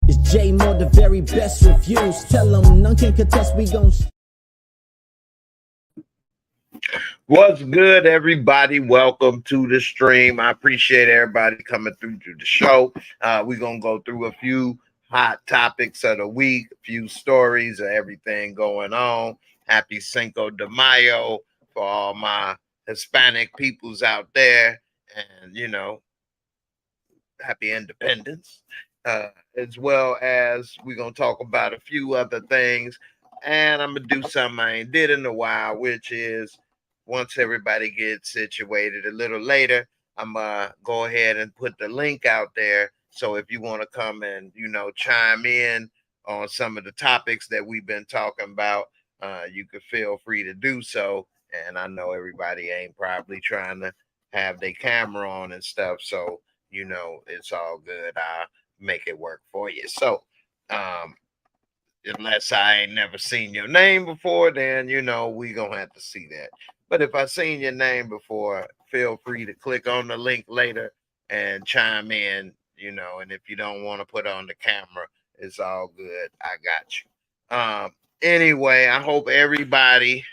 It's J Moore, the very best reviews. Tell them none can contest, we gon' What's good, everybody? Welcome to the stream. I appreciate everybody coming through to the show. We're going to go through a few hot topics of the week, a few stories of everything going on. Happy Cinco de Mayo for all my Hispanic peoples out there. And, you know, happy independence. As well as we're going to talk about a few other things. And I'm going to do something I ain't did in a while, which is once everybody gets situated a little later, I'm going to go ahead and put the link out there. So if you want to come and, you know, chime in on some of the topics that we've been talking about, you can feel free to do so. And I know everybody ain't probably trying to have their camera on and stuff. So, you know, it's all good. I'll make it work for you. So, unless I ain't never seen your name before, then, you know, we going to have to see that. But if I seen your name before, feel free to click on the link later and chime in, you know, and if you don't want to put on the camera, it's all good. I got you. Anyway, I hope everybody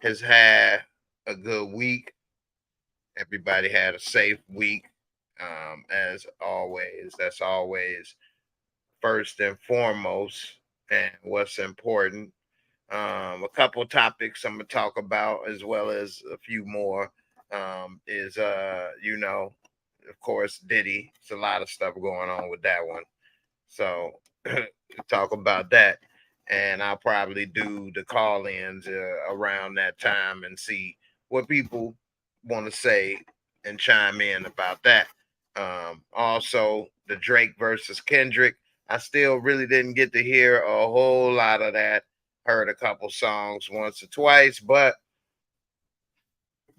has had a good week. Everybody had a safe week. As always, that's always first and foremost, and what's important. A couple of topics I'm gonna talk about, as well as a few more. Is you know, of course, Diddy. It's a lot of stuff going on with that one. So talk about that, and I'll probably do the call-ins around that time and see what people want to say and chime in about that. Also, the Drake versus Kendrick. I still really didn't get to hear a whole lot of that. Heard a couple songs once or twice, but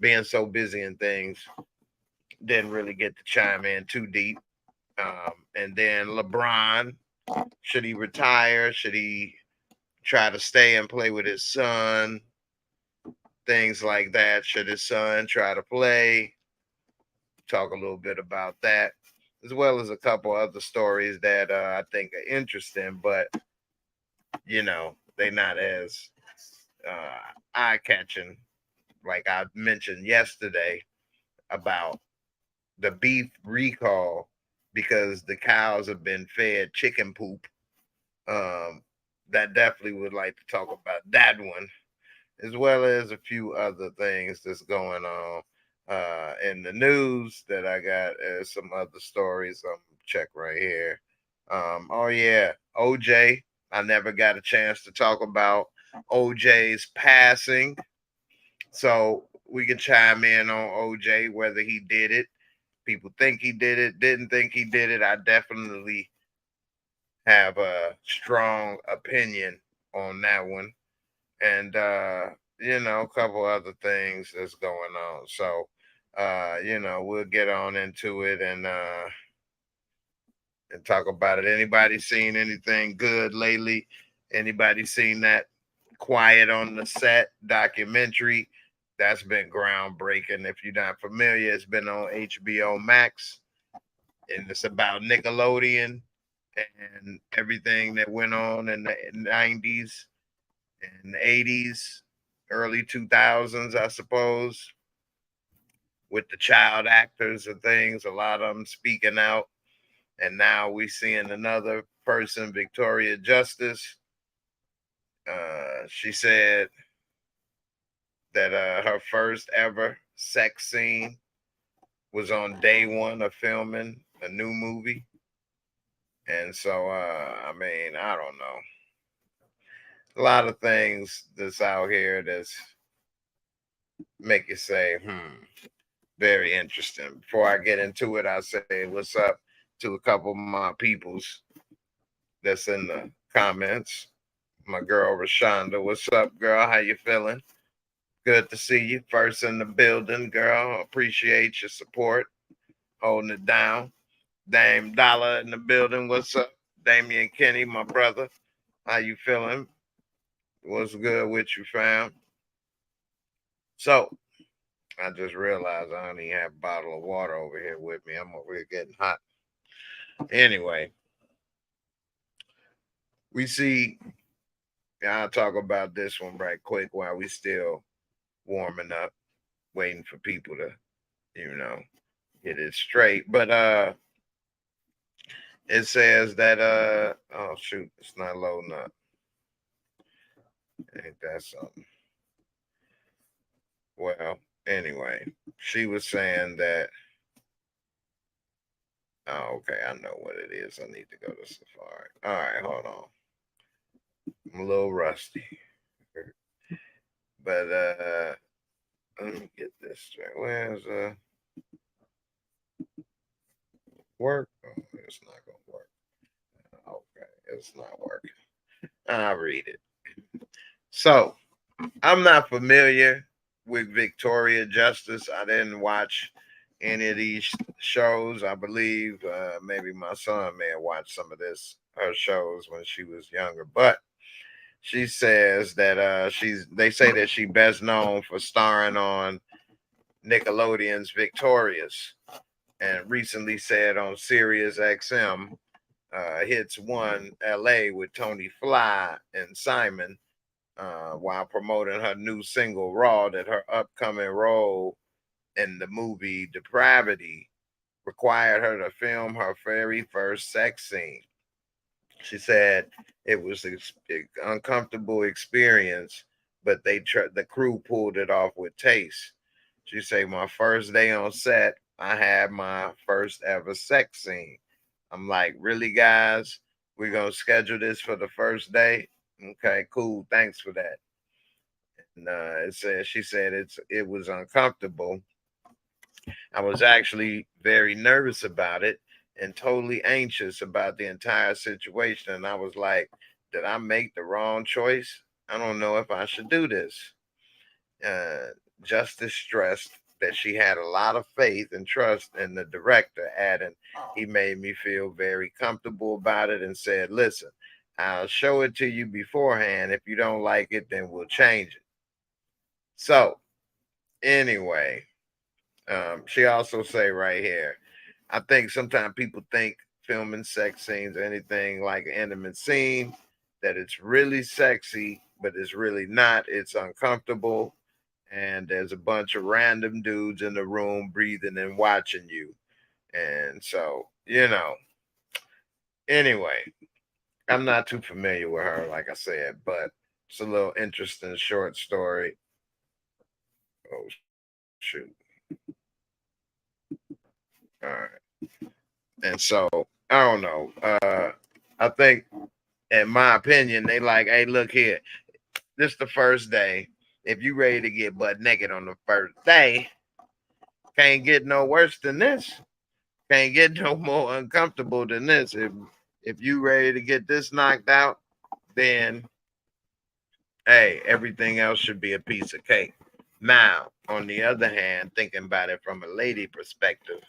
being so busy and things, didn't really get to chime in too deep. And then LeBron, should he retire? Should he try to stay and play with his son? Things like that. Should his son try to play? Talk a little bit about that, as well as a couple other stories that I think are interesting, but, you know, they're not as eye-catching, like I mentioned yesterday about the beef recall because the cows have been fed chicken poop. That definitely would like to talk about that one, as well as a few other things that's going on in the news that I got some other stories. Check right here. Oh yeah, OJ. I never got a chance to talk about OJ's passing, so we can chime in on OJ whether he did it. People think he did it, didn't think he did it. I definitely have a strong opinion on that one, and you know, a couple other things that's going on. So you know, we'll get on into it and talk about it. Anybody seen anything good lately? Anybody seen that Quiet on the Set documentary? That's been groundbreaking. If you're not familiar, it's been on HBO Max, and it's about Nickelodeon and everything that went on in the 90s and the 80s, early 2000s, I suppose, with the child actors and things, a lot of them speaking out. And now we seeing another person, Victoria Justice. She said that her first ever sex scene was on day one of filming a new movie. And so, I mean, I don't know. A lot of things that's out here that's make you say, very interesting. Before I get into it, I'll say what's up to a couple of my peoples that's in the comments. My girl Rashonda, what's up, girl? How you feeling? Good to see you. First in the building, girl. Appreciate your support. Holding it down. Dame Dollar in the building. What's up? Damian Kenny, my brother. How you feeling? What's good with you, fam? So, I just realized I don't even have a bottle of water over here with me. I'm over here getting hot. Anyway, we see, I'll talk about this one right quick while we still warming up, waiting for people to, get it straight. But it says that oh shoot, it's not loading up. Ain't that something? Well, anyway, she was saying that. Oh, okay, I know what it is. I need to go to Safari. All right, hold on. I'm a little rusty. But let me get this straight. Where's work? Oh, it's not gonna work. Okay, it's not working. I'll read it. So I'm not familiar with Victoria Justice. I didn't watch any of these shows. I believe maybe my son may have watched some of her shows when she was younger. But she says that they say that she best known for starring on Nickelodeon's Victorious, and recently said on Sirius XM Hits 1 LA with Tony Fly and Simon, while promoting her new single Raw, that her upcoming role in the movie Depravity required her to film her very first sex scene. She said it was an uncomfortable experience, but the crew pulled it off with taste. She said, my first day on set, I had my first ever sex scene. I'm like, really, guys? We're going to schedule this for the first day? Okay, cool. Thanks for that. And she said it was uncomfortable. I was actually very nervous about it and totally anxious about the entire situation. And I was like, did I make the wrong choice? I don't know if I should do this. Justice stressed that she had a lot of faith and trust in the director, adding, he made me feel very comfortable about it and said, listen, I'll show it to you beforehand. If you don't like it, then we'll change it. So anyway, she also say right here, I think sometimes people think filming sex scenes or anything like an intimate scene, that it's really sexy, but it's really not. It's uncomfortable. And there's a bunch of random dudes in the room breathing and watching you. And so, anyway, I'm not too familiar with her, like I said, but it's a little interesting short story. Oh, shoot. All right. And so, I don't know. I think, in my opinion, they like, hey, look here. This the first day. If you ready to get butt naked on the first day, can't get no worse than this. Can't get no more uncomfortable than this. If you ready to get this knocked out, then hey, everything else should be a piece of cake. Now, on the other hand, thinking about it from a lady perspective,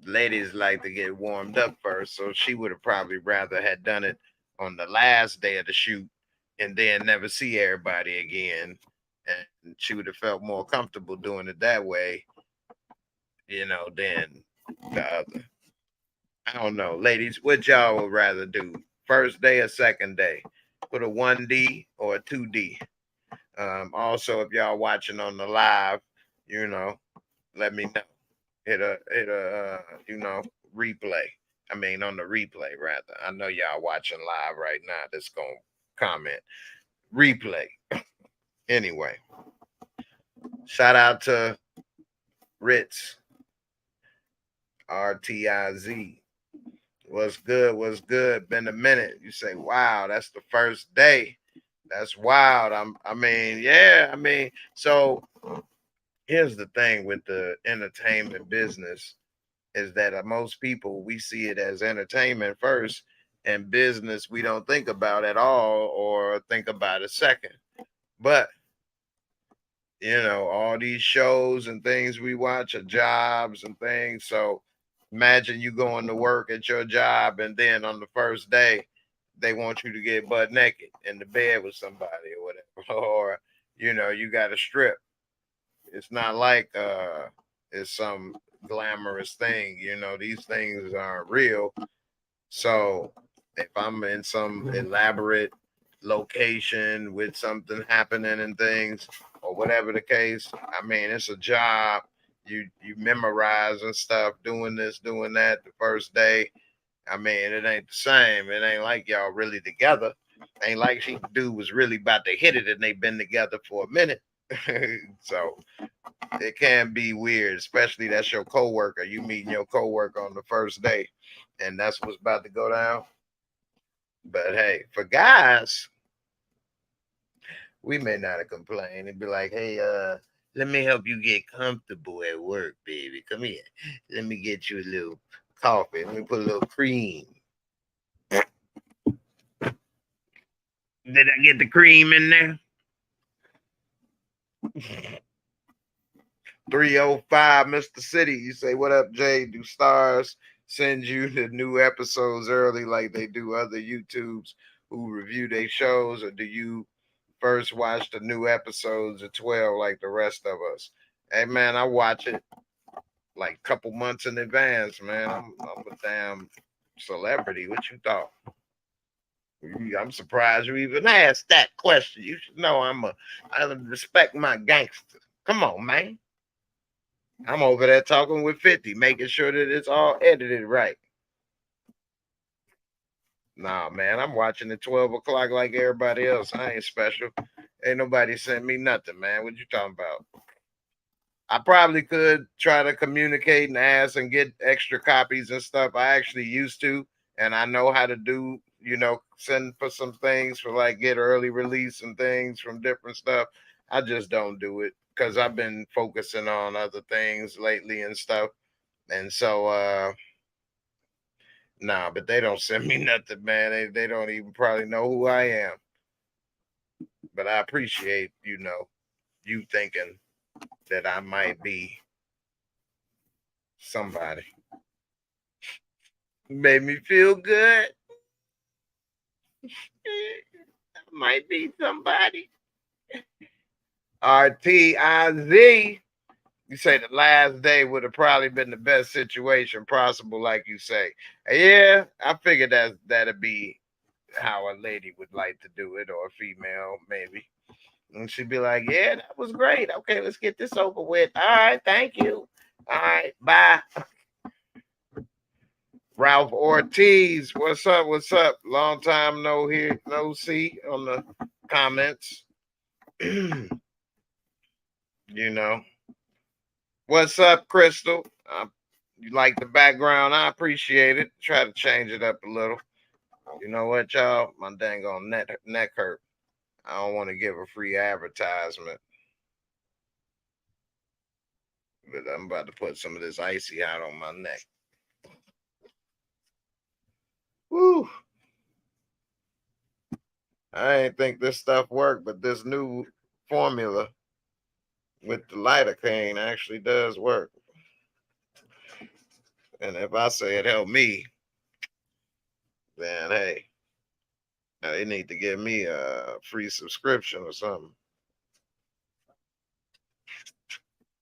ladies like to get warmed up first, so she would have probably rather had done it on the last day of the shoot and then never see everybody again, and she would have felt more comfortable doing it that way, than the other. I don't know, ladies, what y'all would rather do, first day or second day? Put a 1D or a 2D. Also, if y'all watching on the live, let me know. Hit a replay. I mean, on the replay rather. I know y'all watching live right now. That's gonna comment replay. Anyway, shout out to Ritz RTIZ. What's good? What's good? Been a minute. You say, wow, that's the first day. That's wild. So here's the thing with the entertainment business is that most people, we see it as entertainment first, and business we don't think about at all or think about a second. But all these shows and things we watch are jobs and things. So imagine you going to work at your job and then on the first day they want you to get butt naked in the bed with somebody or whatever, or you got to strip. It's not like it's some glamorous thing. These things aren't real. So If I'm in some elaborate location with something happening and things, or whatever the case, I mean, it's a job. You memorize and stuff, doing this, doing that the first day. I mean, it ain't the same. It ain't like y'all really together. Ain't like she dude was really about to hit it and they've been together for a minute. So it can be weird, especially that's your coworker. You meeting your coworker on the first day, and that's what's about to go down. But hey, for guys, we may not complain and be like, hey, let me help you get comfortable at work, baby. Come here. Let me get you a little coffee. Let me put a little cream. Did I get the cream in there? 305, Mr. City. You say, what up, Jay? Do stars send you the new episodes early like they do other YouTubes who review their shows, or do you first watch the new episodes at 12 like the rest of us? Hey, man, I watch it like a couple months in advance, man. I'm a damn celebrity. What you thought? I'm surprised you even asked that question. You should know I respect my gangster. Come on, man. I'm over there talking with 50, making sure that it's all edited right. Nah, man, I'm watching at 12 o'clock like everybody else. I ain't special. Ain't nobody sent me nothing, man. What you talking about? I probably could try to communicate and ask and get extra copies and stuff. I actually used to, and I know how to do, send for some things for like get early release and things from different stuff. I just don't do it because I've been focusing on other things lately and stuff. And so, nah, but they don't send me nothing, man. They don't even probably know who I am. But I appreciate, you thinking that I might be somebody. Made me feel good. I might be somebody. RTIZ. You say the last day would have probably been the best situation possible, like you say. Yeah, I figured that'd be how a lady would like to do it, or a female, maybe. And she'd be like, yeah, that was great. Okay, let's get this over with. All right, thank you. All right, bye. Ralph Ortiz, what's up? What's up? Long time no see on the comments. What's up, Crystal? You like the background? I appreciate it. Try to change it up a little. You know what, y'all? My dang on neck hurt. I don't want to give a free advertisement, but I'm about to put some of this icy out on my neck. Woo! I ain't think this stuff worked, but this new formula with the lidocaine actually does work. And if I say it helped me, then hey, they need to give me a free subscription or something.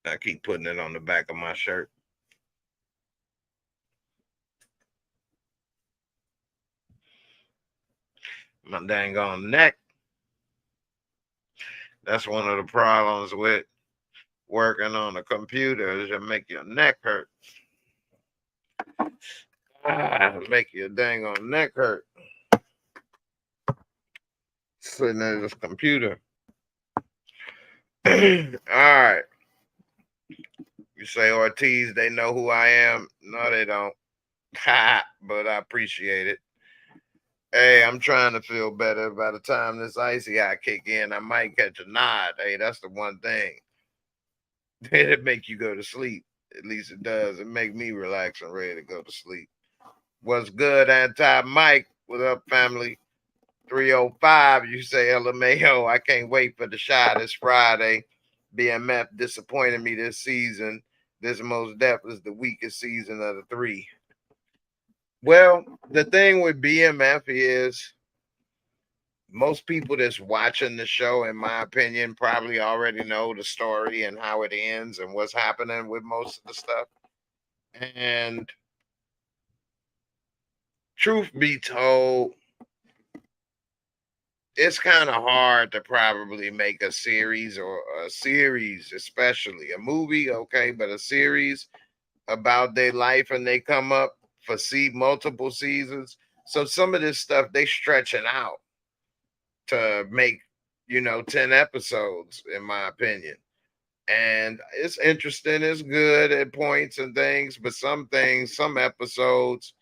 I keep putting it on the back of my shirt. My dang on neck. That's one of the problems with working on a computer, is it make your neck hurt. Make your dang on neck hurt. Sitting at this computer. All right. You say Ortiz, they know who I am. No, they don't. But I appreciate it. Hey, I'm trying to feel better. By the time this icy eye kick in, I might catch a nod. Hey, that's the one thing. It'll make you go to sleep. At least it does. It make me relax and ready to go to sleep. What's good, Anti-Mike? What up, family? 305, you say LMAO. I can't wait for the shot. It's Friday. BMF disappointed me this season. This most definitely is the weakest season of the three. Well, the thing with BMF is most people that's watching the show, in my opinion, probably already know the story and how it ends and what's happening with most of the stuff. And truth be told, it's kind of hard to probably make a series, or a series, especially a movie, okay, but a series about their life and they come up for multiple seasons. So some of this stuff they stretching out to make, 10 episodes, in my opinion. And it's interesting, it's good at points and things, but some things, some episodes,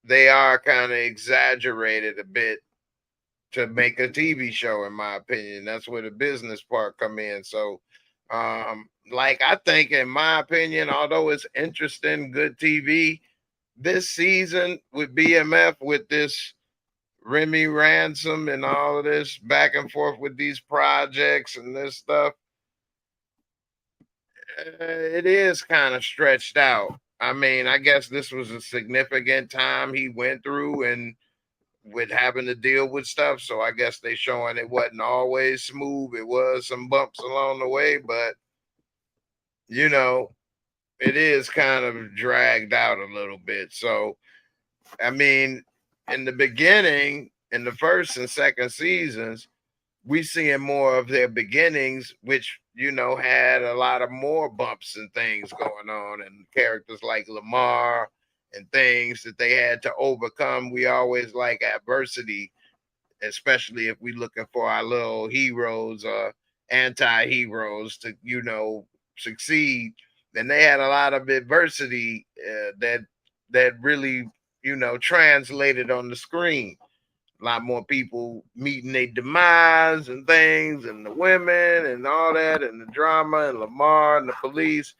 they are kind of exaggerated a bit to make a TV show, in my opinion. That's where the business part come in. So like, I think, in my opinion, although it's interesting, good TV, this season with BMF, with this Remy Ransom and all of this back and forth with these projects and this stuff, it is kind of stretched out. I mean, I guess this was a significant time he went through and with having to deal with stuff. So I guess they showing it wasn't always smooth. It was some bumps along the way, but it is kind of dragged out a little bit. So, I mean, in the beginning, in the first and second seasons, we seeing more of their beginnings, which, had a lot of more bumps and things going on, and characters like Lamar and things that they had to overcome. We always like adversity, especially if we looking for our little heroes or anti-heroes to, succeed. And they had a lot of adversity that really, translated on the screen. A lot more people meeting their demise and things, and the women and all that, and the drama, and Lamar and the police.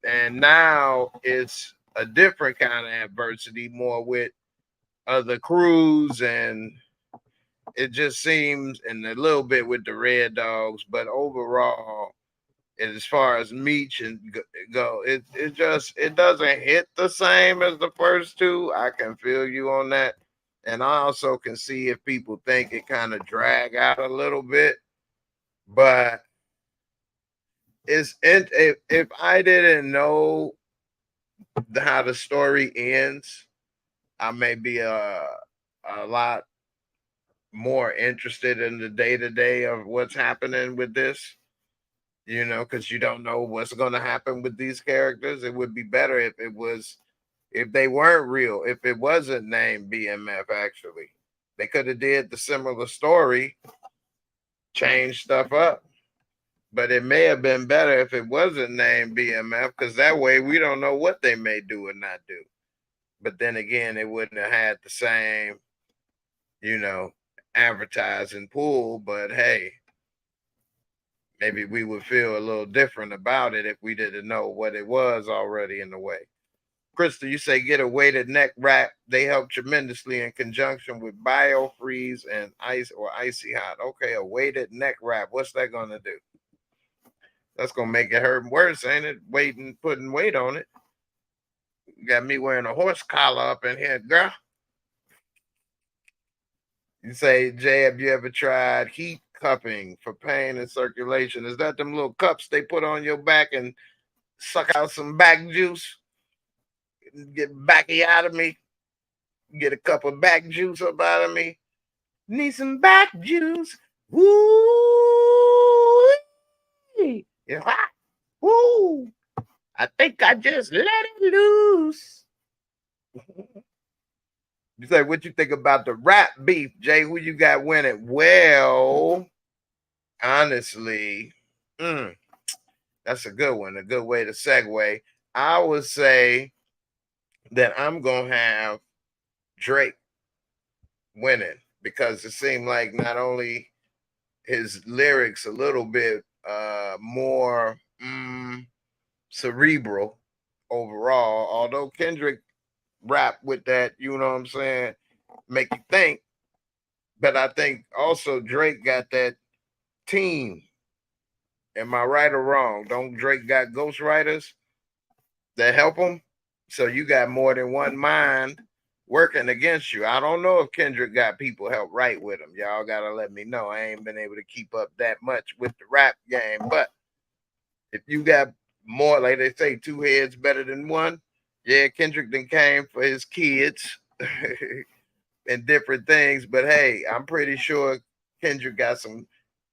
And now it's a different kind of adversity, more with other crews, and it just seems, and a little bit with the Red Dogs, but overall, as far as Meech and go, it doesn't hit the same as the first two. I can feel you on that. And I also can see if people think it kind of drag out a little bit, but if I didn't know how the story ends, I may be a lot more interested in the day-to-day of what's happening with this, because you don't know what's going to happen with these characters. It would be better if they weren't real, if it wasn't named BMF. Actually, they could have did the similar story, changed stuff up, but it may have been better if it wasn't named BMF, because that way we don't know what they may do or not do. But then again, it wouldn't have had the same, advertising pool. But hey, maybe we would feel a little different about it if we didn't know what it was already in the way. Crystal, you say get a weighted neck wrap. They help tremendously in conjunction with BioFreeze and ice or icy hot. Okay, a weighted neck wrap. What's that going to do? That's going to make it hurt worse, ain't it? Putting weight on it. You got me wearing a horse collar up in here, girl. You say, Jay, have you ever tried heat cupping for pain and circulation? Is that them little cups they put on your back and suck out some back juice? Get backy out of me. Get a cup of back juice up out of me. Need some back juice. Woo! It's hot. Woo! I think I just let it loose. You say, what you think about the rap beef, Jay? Who you got winning? Well, honestly, that's a good one. A good way to segue. I would say that I'm going to have Drake winning, because it seemed like not only his lyrics a little bit more cerebral overall, although Kendrick rap with that, you know what I'm saying, make you think. But I think also Drake got that team. Am I right or wrong? Don't Drake got ghostwriters that help him? So you got more than one mind working against you. I don't know if Kendrick got people help write with him. Y'all got to let me know. I ain't been able to keep up that much with the rap game. But if you got more, like they say, two heads better than one. Yeah, Kendrick then came for his kids and different things. But hey, I'm pretty sure Kendrick got some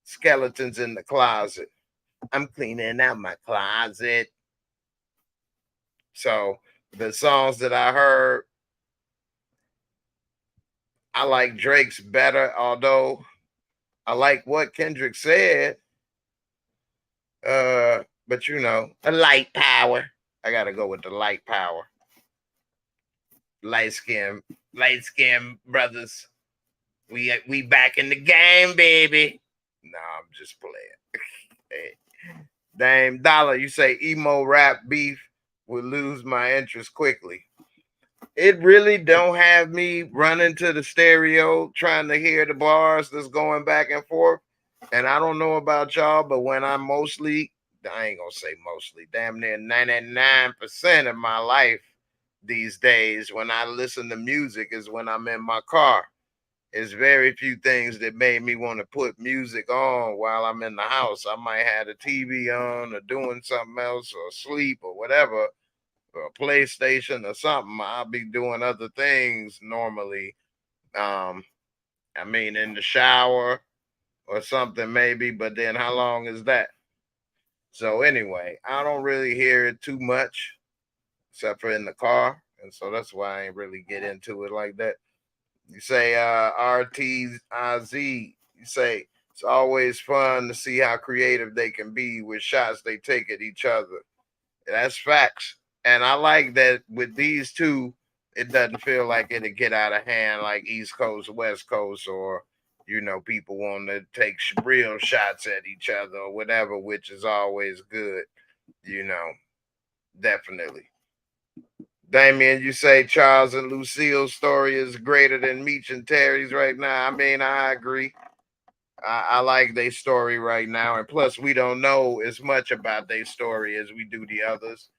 skeletons in the closet. I'm cleaning out my closet. So the songs that I heard, I like Drake's better, although I like what Kendrick said. But you know, a light power. I gotta go with the light power. Light skin brothers. We back in the game, baby. Nah, I'm just playing. Hey. Dame Dollar, you say emo rap beef will lose my interest quickly. It really don't have me running to the stereo trying to hear the bars that's going back and forth. And I don't know about y'all, but when I ain't gonna say mostly, damn near 99% of my life these days, when I listen to music is when I'm in my car. It's very few things that made me want to put music on while I'm in the house. I might have the TV on or doing something else or sleep or whatever, or a PlayStation or something. I'll be doing other things normally. I mean, in the shower or something maybe, but then how long is that? So anyway, I don't really hear it too much except for in the car. And so that's why I ain't really get into it like that. You say RTIZ, you say it's always fun to see how creative they can be with shots they take at each other. That's facts. And I like that with these two, it doesn't feel like it'll get out of hand like East Coast, West Coast, or, you know, people want to take real shots at each other or whatever, which is always good, you know, definitely. Damien, you say Charles and Lucille's story is greater than Meech and Terry's right now. I mean, I agree. I like their story right now. And plus, we don't know as much about their story as we do the others.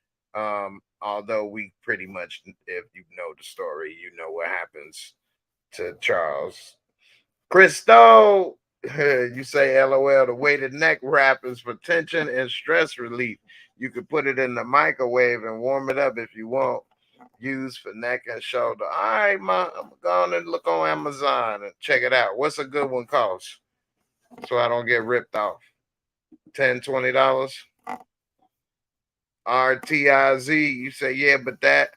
Although we pretty much, if you know the story, you know what happens to Charles. Christo, you say LOL, the weighted neck wrap is for tension and stress relief. You could put it in the microwave and warm it up if you want. Use for neck and shoulder. All right, I'm going to look on Amazon and check it out. What's a good one cost? So I don't get ripped off. $10, $20. RTIZ, you say, yeah, but that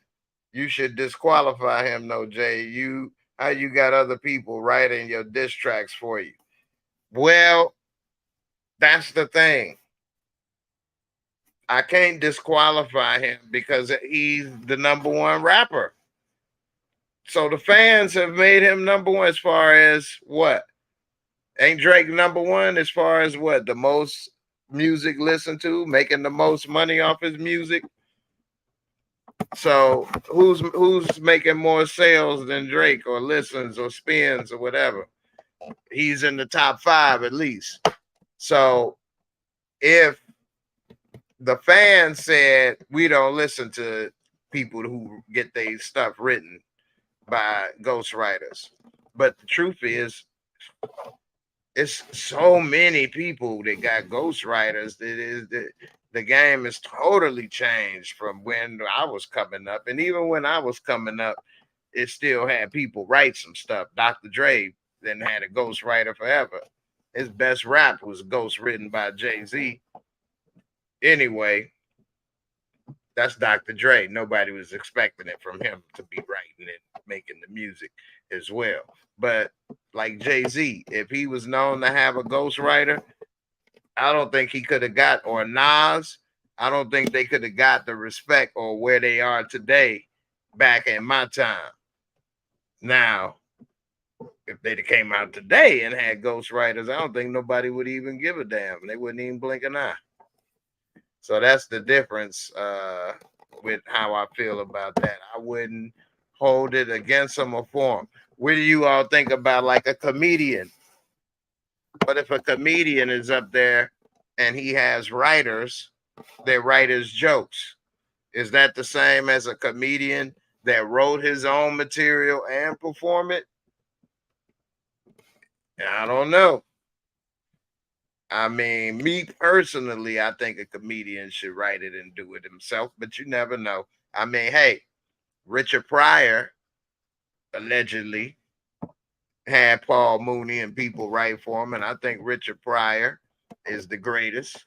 you should disqualify him, no, Jay. How you got other people writing your diss tracks for you? Well, that's the thing. I can't disqualify him because he's the number one rapper. So the fans have made him number one as far as what? Ain't Drake number one as far as what? The most music listened to, making the most money off his music. So who's making more sales than Drake or listens or spins or whatever? He's in the top 5 at least. So if the fans said we don't listen to people who get their stuff written by ghostwriters, but the truth is, it's so many people that got ghostwriters that the game has totally changed from when I was coming up. And even when I was coming up, it still had people write some stuff. Dr. Dre then had a ghostwriter forever. His best rap was ghost written by Jay-Z. Anyway, that's Dr. Dre. Nobody was expecting it from him to be writing and making the music as well. But like Jay-Z, if he was known to have a ghostwriter, I don't think he could have got, or Nas, I don't think they could have got the respect or where they are today back in my time. Now, if they'd have came out today and had ghostwriters, I don't think nobody would even give a damn. They wouldn't even blink an eye. So that's the difference with how I feel about that. I wouldn't hold it against them or for them. What do you all think about like a comedian? But if a comedian is up there and he has writers that write his jokes, is that the same as a comedian that wrote his own material and perform it? I don't know. I mean, me personally, I think a comedian should write it and do it himself, but you never know. I mean, hey, Richard Pryor allegedly had Paul Mooney and people write for him, and I think Richard Pryor is the greatest.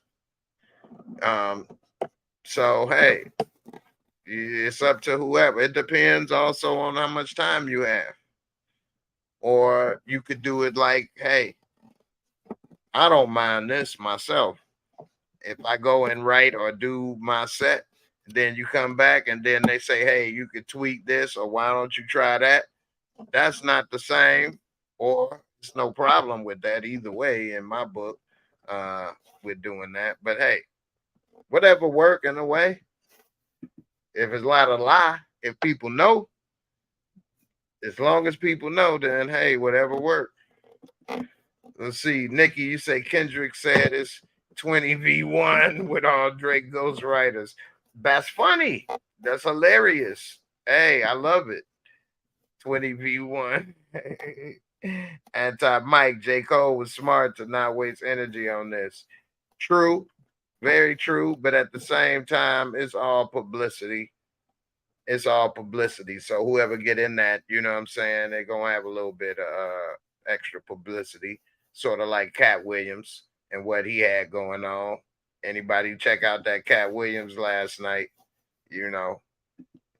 Um, so hey, it's up to whoever. It depends also on how much time you have. Or you could do it like, hey, I don't mind this myself. If I go and write or do my set, then you come back and then they say, hey, you could tweak this, or why don't you try that? That's not the same, or it's no problem with that either way in my book, with doing that. But hey, whatever work in a way. If it's a lot of lie, if people know, as long as people know, then hey, whatever work. Let's see, Nikki, you say Kendrick said it's 20v1 with all Drake ghostwriters. That's funny. That's hilarious. Hey, I love it. 20v1. Anti Mike, J. Cole was smart to not waste energy on this. True, very true. But at the same time, it's all publicity. It's all publicity. So whoever get in that, you know what I'm saying, they're gonna have a little bit of extra publicity, sort of like Cat Williams and what he had going on. Anybody check out that Cat Williams last night? You know,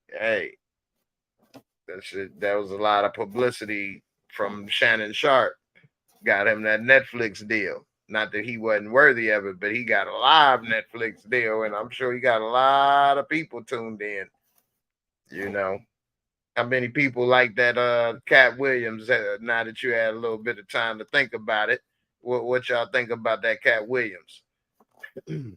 hey, that was a lot of publicity from Shannon Sharp. Got him that Netflix deal. Not that he wasn't worthy of it, but he got a live Netflix deal, and I'm sure he got a lot of people tuned in. You know, how many people like that Cat Williams, now that you had a little bit of time to think about it? What y'all think about that Cat Williams? And,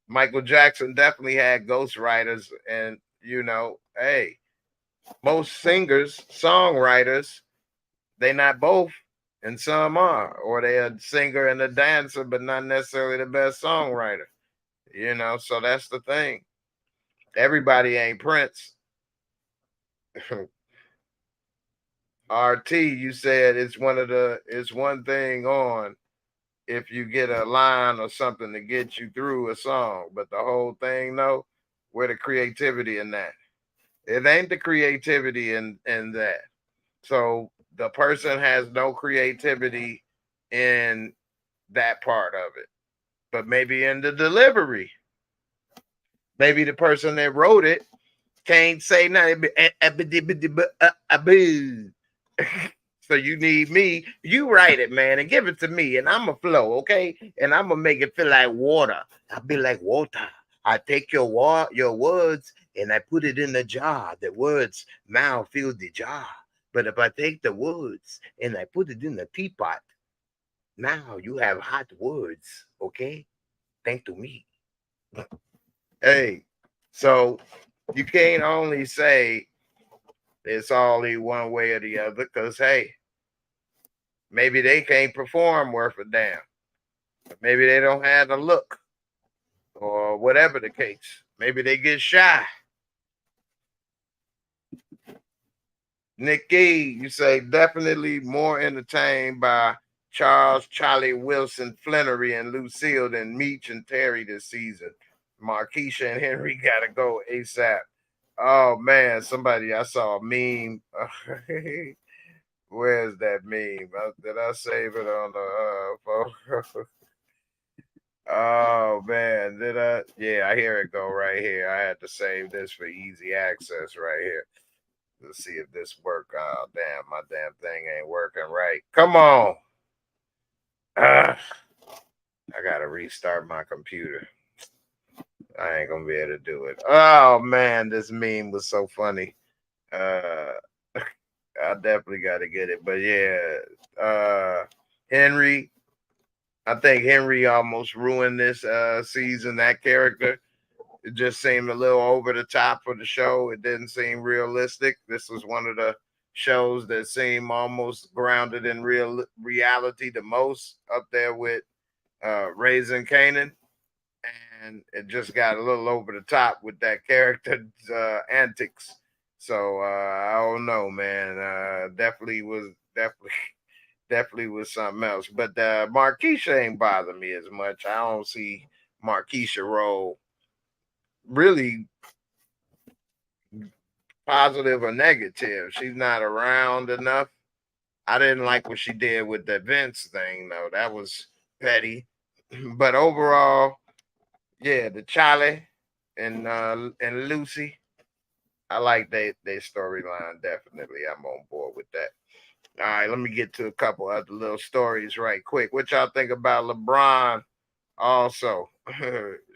Michael Jackson definitely had ghostwriters, and you know, hey, most singers, songwriters, they not both, and some are, or they're a singer and a dancer, but not necessarily the best songwriter. You know, so that's the thing. Everybody ain't Prince. RT, you said it's one thing on if you get a line or something to get you through a song, but the whole thing, though, where the creativity in that? It ain't the creativity in that. So the person has no creativity in that part of it, but maybe in the delivery. Maybe the person that wrote it can't say nothing. So you need me. You write it, man, and give it to me, and I'm a flow, okay? And I'm gonna make it feel like water. I'll be like water. I take your words and I put it in the jar. The words now fill the jar. But if I take the words and I put it in the teapot, now you have hot words, okay? Thank to me. Hey, so you can't only say it's only one way or the other, because hey, maybe they can't perform worth a damn. Maybe they don't have the look, or whatever the case. Maybe they get shy. Nikki, you say definitely more entertained by Charlie Wilson, Flannery, and Lucille than Meech and Terry this season. Markeisha and Henry gotta go ASAP. Oh man, I saw a meme. Where's that meme? Did I save it on the phone? Oh man, did I? Yeah, I hear it go right here. I had to save this for easy access right here. Let's see if this work. Oh damn, my damn thing ain't working right. Come on. I gotta restart my computer. I ain't gonna be able to do it. Oh man, this meme was so funny. I definitely gotta get it. But yeah, Henry. I think Henry almost ruined this season. That character, it just seemed a little over the top for the show. It didn't seem realistic. This was one of the shows that seemed almost grounded in reality the most, up there with Raising Canaan. And it just got a little over the top with that character's antics. So I don't know, man. Definitely was something else. But Markeisha ain't bother me as much. I don't see Markeisha role really positive or negative. She's not around enough. I didn't like what she did with the Vince thing, though. That was petty. But overall, yeah, the Charlie and Lucy, I like their storyline. Definitely, I'm on board with that. All right, let me get to a couple other little stories right quick. What y'all think about LeBron? Also,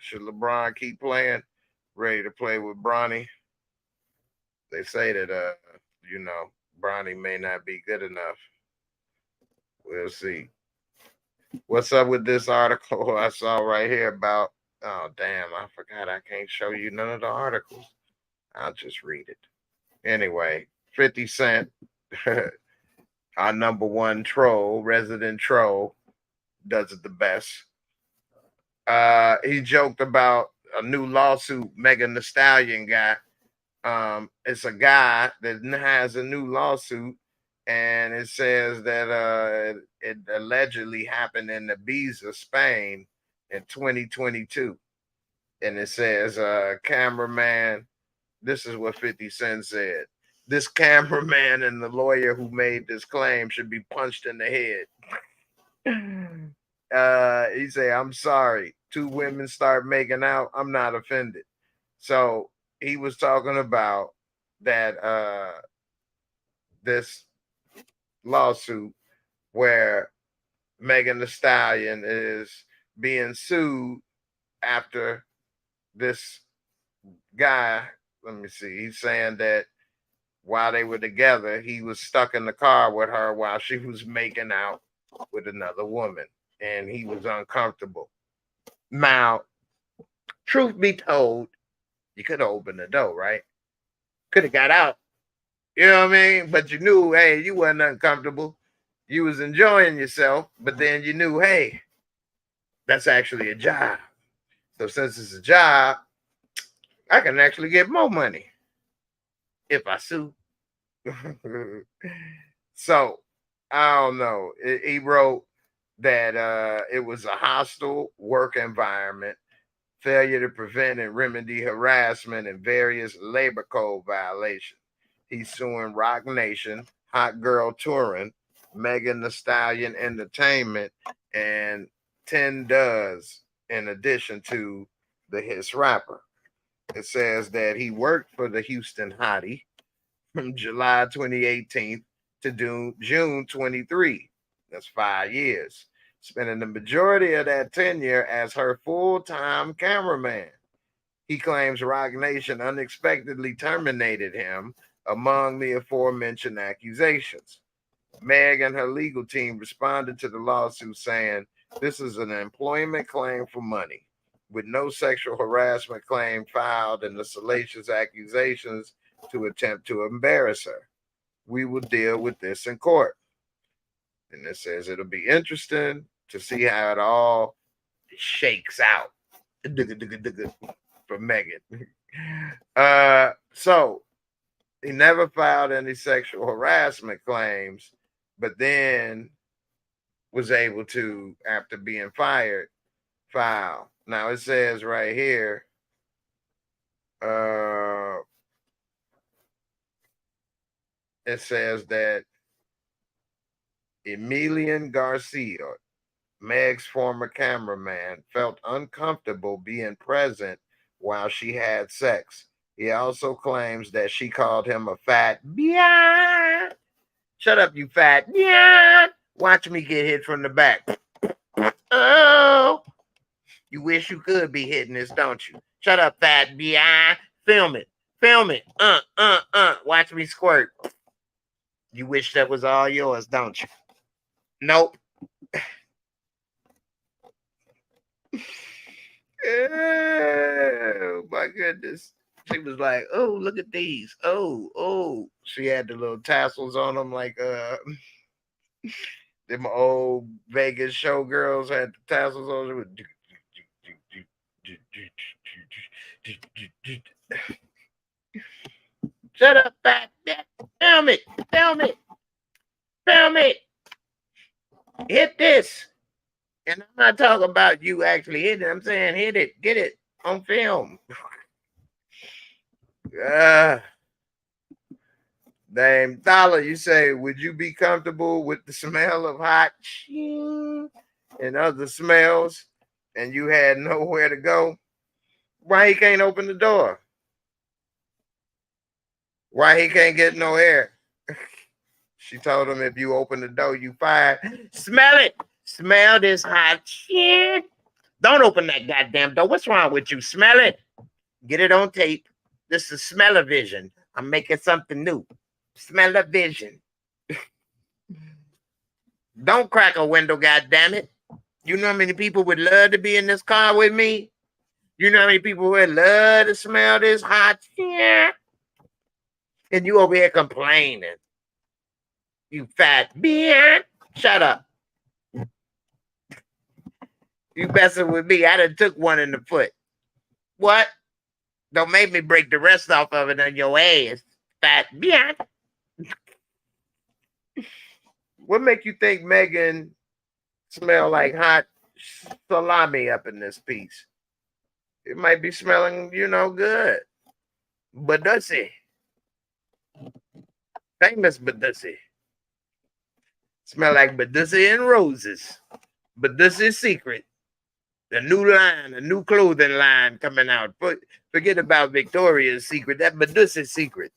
should LeBron keep playing? Ready to play with Bronny? They say that Bronny may not be good enough. We'll see. What's up with this article I saw right here about? Oh damn, I forgot I can't show you none of the articles. I'll just read it. Anyway, 50 Cent, our number one troll, resident troll, does it the best. He joked about a new lawsuit Megan Thee Stallion got. It's a guy that has a new lawsuit, and it says that it allegedly happened in Ibiza, Spain in 2022. And it says, cameraman, this is what 50 Cent said. This cameraman and the lawyer who made this claim should be punched in the head. He said, I'm sorry. Two women start making out. I'm not offended. So he was talking about that this lawsuit where Megan Thee Stallion is being sued after this guy. Let me see. He's saying that while they were together, he was stuck in the car with her while she was making out with another woman, and he was uncomfortable. Now, truth be told, you could have opened the door, right? Could have got out. You know what I mean? But you knew, hey, you wasn't uncomfortable. You was enjoying yourself, but then you knew, hey, that's actually a job. So since it's a job, I can actually get more money if I sue. So I don't know. He wrote that it was a hostile work environment, failure to prevent and remedy harassment, and various labor code violations. He's suing Rock Nation, Hot Girl Touring, Megan Thee Stallion Entertainment, and 10 Does, in addition to the Hiss rapper. It says that he worked for the Houston Hottie from July 2018 to June 23. That's 5 years, spending the majority of that tenure as her full-time cameraman. He claims Rock Nation unexpectedly terminated him among the aforementioned accusations. Meg and her legal team responded to the lawsuit saying, this is an employment claim for money, with no sexual harassment claim filed and the salacious accusations to attempt to embarrass her. We will deal with this in court. And it says it'll be interesting to see how it all shakes out for Megan. So he never filed any sexual harassment claims, but then was able to, after being fired, file. Now it says right here, it says that Emilian Garcia, Meg's former cameraman, felt uncomfortable being present while she had sex. He also claims that she called him a fat biatch. Shut up, you fat biatch. Watch me get hit from the back. Oh, you wish you could be hitting this, don't you? Shut up, fat biatch. Film it. Film it. Watch me squirt. You wish that was all yours, don't you? Nope. Oh my goodness. She was like, oh, look at these. Oh. She had the little tassels on them like them old Vegas showgirls had the tassels on them. Shut up, fat bitch. Film it. Film it. Film it. Hit this. And I'm not talking about you actually hitting it. I'm saying hit it. Get it on film. Dame Dollar, you say, would you be comfortable with the smell of hot shit and other smells and you had nowhere to go? Why he can't open the door? Why he can't get no air? She told him, if you open the door, you fired. Smell it. Smell this hot shit. Don't open that goddamn door. What's wrong with you? Smell it. Get it on tape. This is smell-o-vision. I'm making something new. Smell-o-vision. Don't crack a window, goddammit. You know how many people would love to be in this car with me? You know how many people would love to smell this hot shit? And you over here complaining. You fat bitch. Shut up. You messing with me. I done took one in the foot. What? Don't make me break the rest off of it on your ass. Fat bitch. What make you think Megan smell like hot salami up in this piece? It might be smelling, good. Badussi. Famous Badussi. Smell like Badussi and roses. Badussi Secret. The new line, a new clothing line coming out. Forget about Victoria's Secret. That Badussi Secret.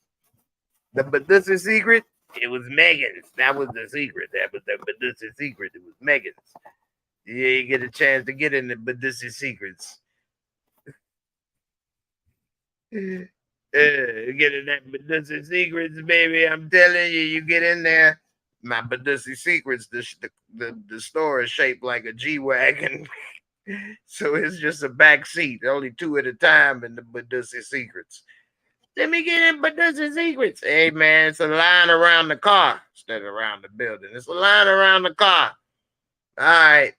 The Badussi Secret, it was Megan's. That was the secret. That was the Badussi Secret. It was Megan's. Yeah, you get a chance to get in the Badussi Secrets. Get in that Badussi Secrets, baby. I'm telling you, you get in there. My Badussi Secrets, the store is shaped like a G-Wagon. So it's just a back seat, only two at a time in the Badussi Secrets. Let me get in Badussi Secrets. Hey, man, it's a line around the car instead of around the building. It's a line around the car. All right.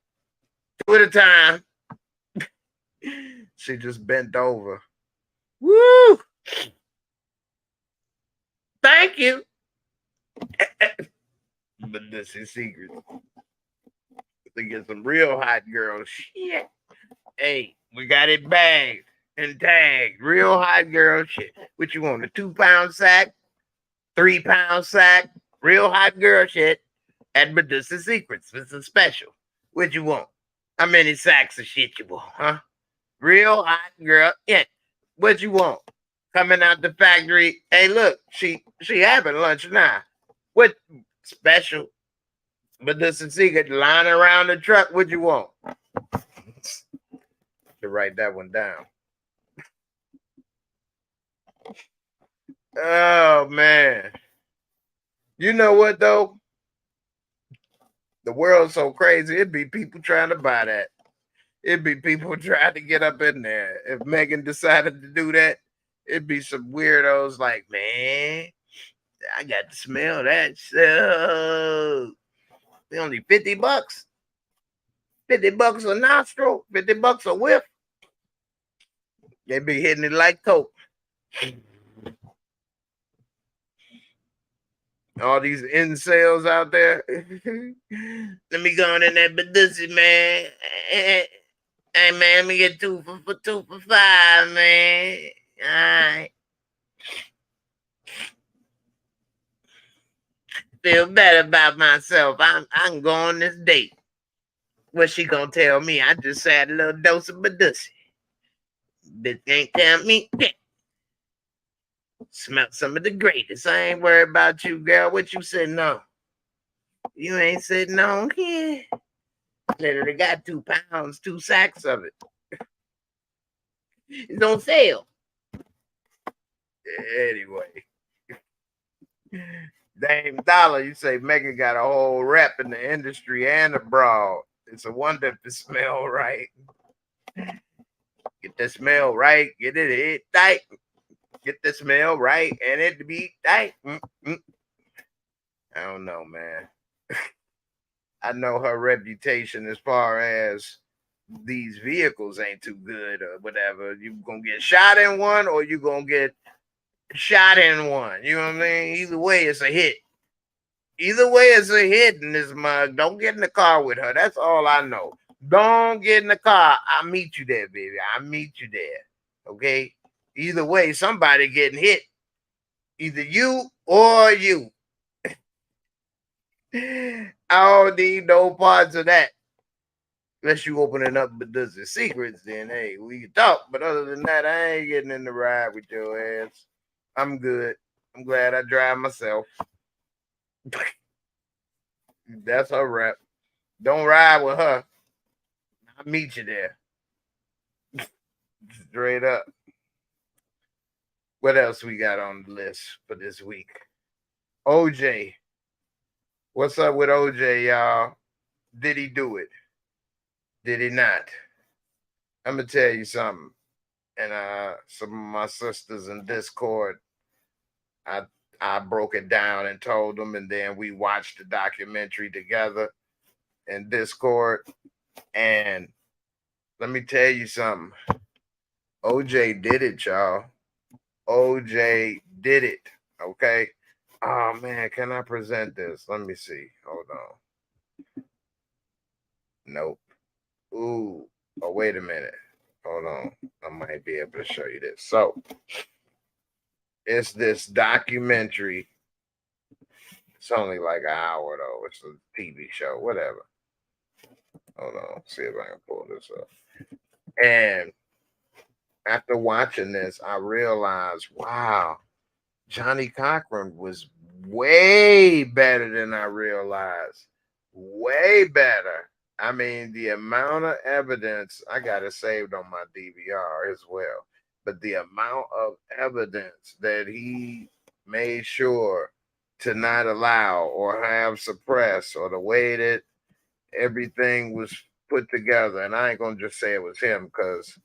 Two at a time. She just bent over. Woo! Thank you. Badussi Secrets. To get some real hot girls. Shit. Hey, we got it bagged and tagged. Real hot girl shit. What you want? A 2-pound sack? 3-pound sack? Real hot girl shit at Badussi Secrets. It's a special. What you want? How many sacks of shit you want, huh? Real hot girl. Yeah. What you want? Coming out the factory. Hey, look, she having lunch now. What special? Badussi Secret, line around the truck. What you want? To write that one down. Oh, man. You know what, though? The world's so crazy. It'd be people trying to buy that. It'd be people trying to get up in there. If Megan decided to do that, it'd be some weirdos like, man, I got to smell that stuff. Only $50. $50 a nostril, $50 a whiff. They be hitting it like coke. All these incels out there. Let me go in that Badussi, man. Hey, man, let me get 2 for $5, man. All right. Feel better about myself. I'm going on this date. What's she gonna tell me? I just had a little dose of Badussi. Bitch ain't tell me. Smell some of the greatest. I ain't worried about you, girl. What you sitting on? You ain't sitting on here. Literally got 2 pounds, 2 sacks of it. It's on sale. Anyway. Dame Dollar, you say Megan got a whole rep in the industry and abroad. It's a wonder if it smell right. Get the smell right. Get it tight. Get the smell right and it be tight. I don't know, man. I know her reputation as far as these vehicles ain't too good or whatever. You gonna get shot in one or you gonna get shot in one. You know what I mean? Either way, it's a hit. Either way, it's a hit in this mug. Don't get in the car with her. That's all I know. Don't get in the car. I'll meet you there, baby. I'll meet you there. Okay? Either way, somebody getting hit. Either you or you. I don't need no parts of that. Unless you opening up the secrets, then hey, we can talk. But other than that, I ain't getting in the ride with your ass. I'm good. I'm glad I drive myself. That's her rap. Don't ride with her. I'll meet you there. Straight up. What else we got on the list for this week? OJ. What's up with OJ, y'all? Did he do it? Did he not? I'm gonna tell you something. And some of my sisters in Discord, I I broke it down and told them, and then we watched the documentary together in Discord. And let me tell you something. OJ did it, y'all. OJ did it. Okay. Oh man, can I present this? Let me see. Hold on. Nope. Ooh. Oh, wait a minute. Hold on. I might be able to show you this. So it's this documentary. It's only like an hour though. It's a TV show, whatever. Hold on. See if I can pull this up. And after watching this, I realized, wow, Johnny Cochran was way better than I realized. Way better. I mean, the amount of evidence, I got it saved on my DVR as well, but the amount of evidence that he made sure to not allow or have suppressed, or the way that everything was put together. And I ain't going to just say it was him because,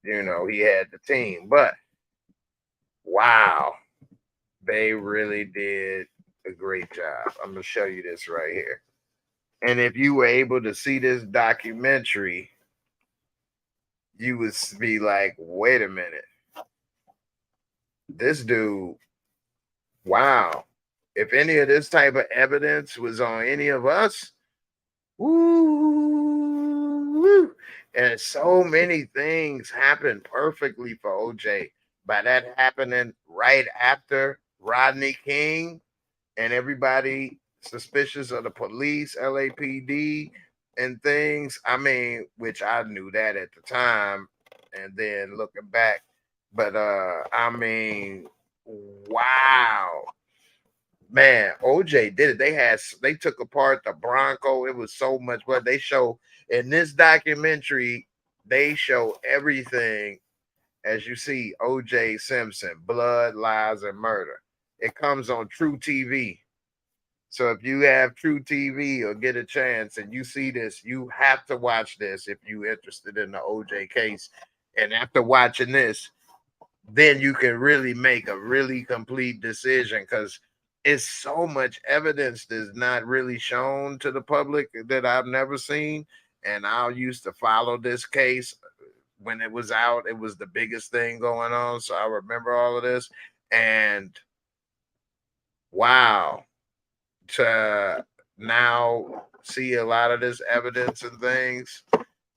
you know, he had the team, but wow, they really did a great job. I'm going to show you this right here. And if you were able to see this documentary, you would be like, wait a minute. This dude, wow. If any of this type of evidence was on any of us, woo, and so many things happened perfectly for OJ. By that happening right after Rodney King and everybody suspicious of the police, LAPD, and things. I mean, which I knew that at the time, and then looking back. But I mean, wow. Man, OJ did it. They took apart the Bronco. It was so much, but they show in this documentary, they show everything. As you see, OJ Simpson, Blood, Lies, and Murder. It comes on True TV. So if you have True TV or get a chance and you see this, you have to watch this if you're interested in the OJ case. And after watching this, then you can really make a really complete decision, because it's so much evidence that's not really shown to the public that I've never seen. And I used to follow this case when it was out. It was the biggest thing going on. So I remember all of this. And wow, to now see a lot of this evidence and things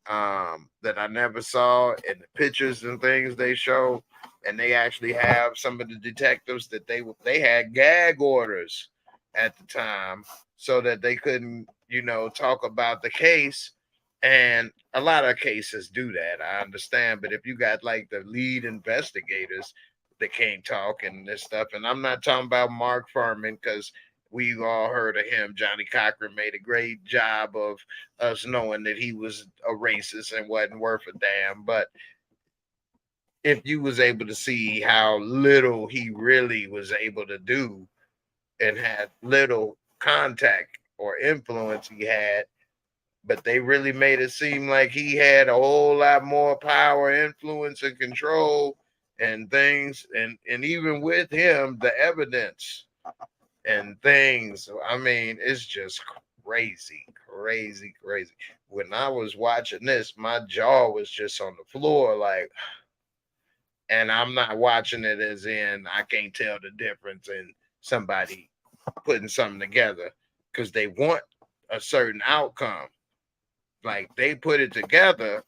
that I never saw in the pictures and things they show. And they actually have some of the detectives that they had gag orders at the time so that they couldn't, you know, talk about the case. And a lot of cases do that, I understand. But if you got like the lead investigators that can't talk and this stuff, and I'm not talking about Mark Furman, because we've all heard of him. Johnny Cochran made a great job of us knowing that he was a racist and wasn't worth a damn. But if you was able to see how little he really was able to do and had little contact or influence he had, but they really made it seem like he had a whole lot more power, influence, and control and things. And even with him, the evidence and things. I mean, it's just crazy, crazy, crazy. When I was watching this, my jaw was just on the floor, like, and I'm not watching it as in I can't tell the difference in somebody putting something together because they want a certain outcome. Like they put it together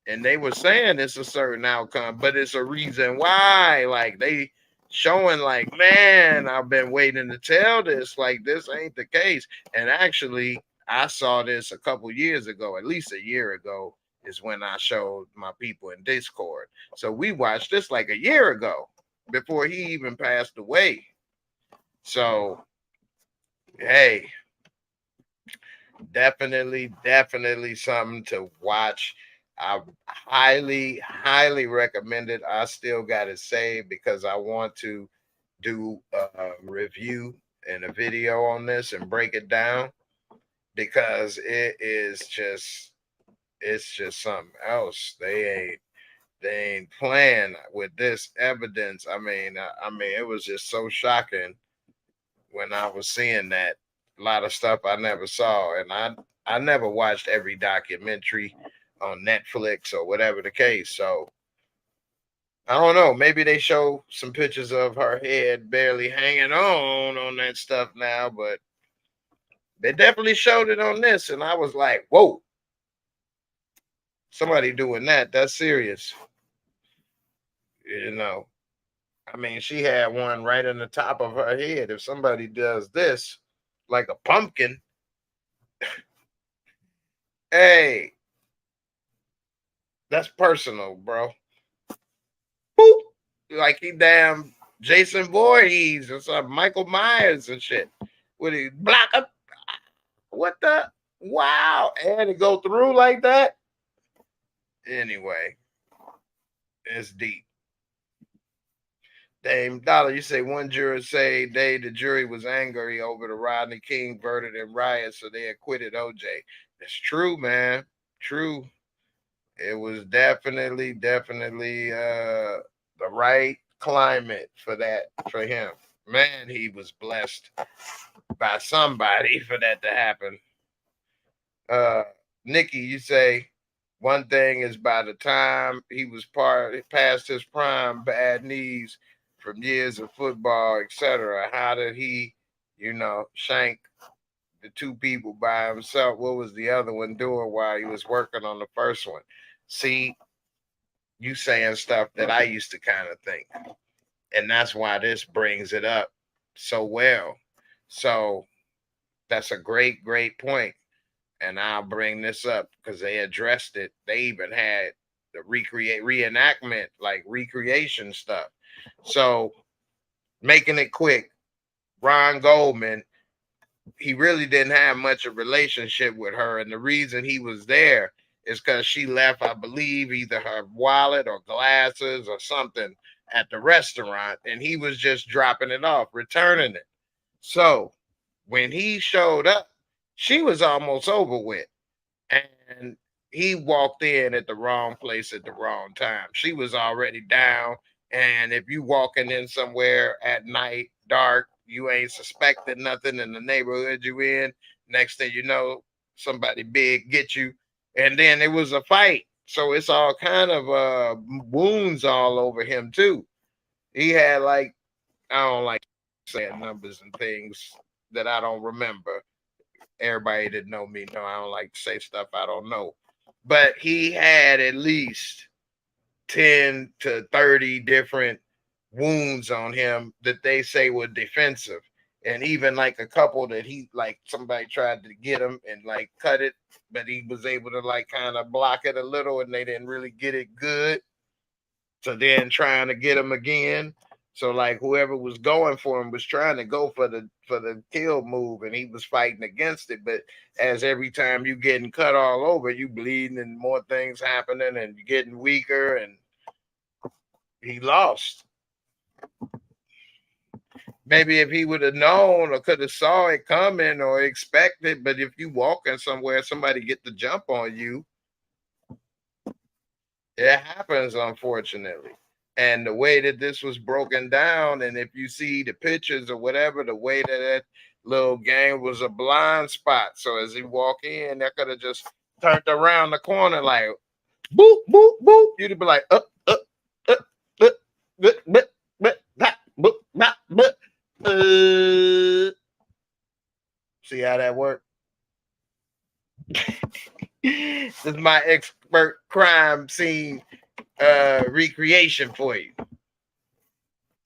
and they were saying it's a certain outcome, but it's a reason why. Like they showing like, man, I've been waiting to tell this. Like, this ain't the case. And actually, I saw this a couple years ago, at least a year ago, is when I showed my people in Discord. So we watched this like a year ago before he even passed away. So, hey, definitely something to watch. I highly recommend it. I still got it saved because I want to do a review and a video on this and break it down because it's just something else. They ain't playing with this evidence. I mean, it was just so shocking when I was seeing that. A lot of stuff I never saw, and I never watched every documentary on Netflix or whatever the case. So I don't know. Maybe they show some pictures of her head barely hanging on that stuff now, but they definitely showed it on this, and I was like, "Whoa, somebody doing that? That's serious." You know, I mean, she had one right in the top of her head. If somebody does this, like a pumpkin, hey, that's personal, bro. Boop. Like he damn Jason Voorhees or something, Michael Myers and shit. Would he block up? What the? Wow. And to go through like that? Anyway, it's deep. Dame Dollar, you say one juror say the jury was angry over the Rodney King verdict and riot, so they acquitted OJ. It's true, man. True. It was definitely the right climate for that for him. Man, he was blessed by somebody for that to happen. Nikki, you say one thing is by the time he was past his prime, bad knees from years of football, etc. How did he, shank the two people by himself? What was the other one doing while he was working on the first one? See, you saying stuff that I used to kind of think. And that's why this brings it up so well. So that's a great point. And I'll bring this up because they addressed it. They even had the reenactment, like recreation stuff. So making it quick, Ron Goldman, he really didn't have much of a relationship with her. And the reason he was there is because she left, I believe, either her wallet or glasses or something at the restaurant. And he was just dropping it off, returning it. So when he showed up, she was almost over with. And he walked in at the wrong place at the wrong time. She was already down. And if you walking in somewhere at night, dark, you ain't suspecting nothing in the neighborhood you in. Next thing you know, somebody big get you. And then it was a fight. So it's all kind of wounds all over him too. He had like, I don't like saying numbers and things that I don't remember. Everybody that know me know I don't like to say stuff I don't know. But he had at least 10 to 30 different wounds on him that they say were defensive. And even like a couple that he like somebody tried to get him and like cut it, but he was able to like kind of block it a little and they didn't really get it good. So then trying to get him again. So like whoever was going for him was trying to go for the kill move and he was fighting against it. But as every time you getting cut all over, you bleeding and more things happening and you're getting weaker and he lost. Maybe if he would have known or could have saw it coming or expected, but if you walking somewhere, somebody get the jump on you, it happens, unfortunately. And the way that this was broken down, and if you see the pictures or whatever, the way that little gang was a blind spot. So as he walk in, they could have just turned around the corner like, boop, boop, boop. You'd be like, see how that worked? This is my expert crime scene recreation for you.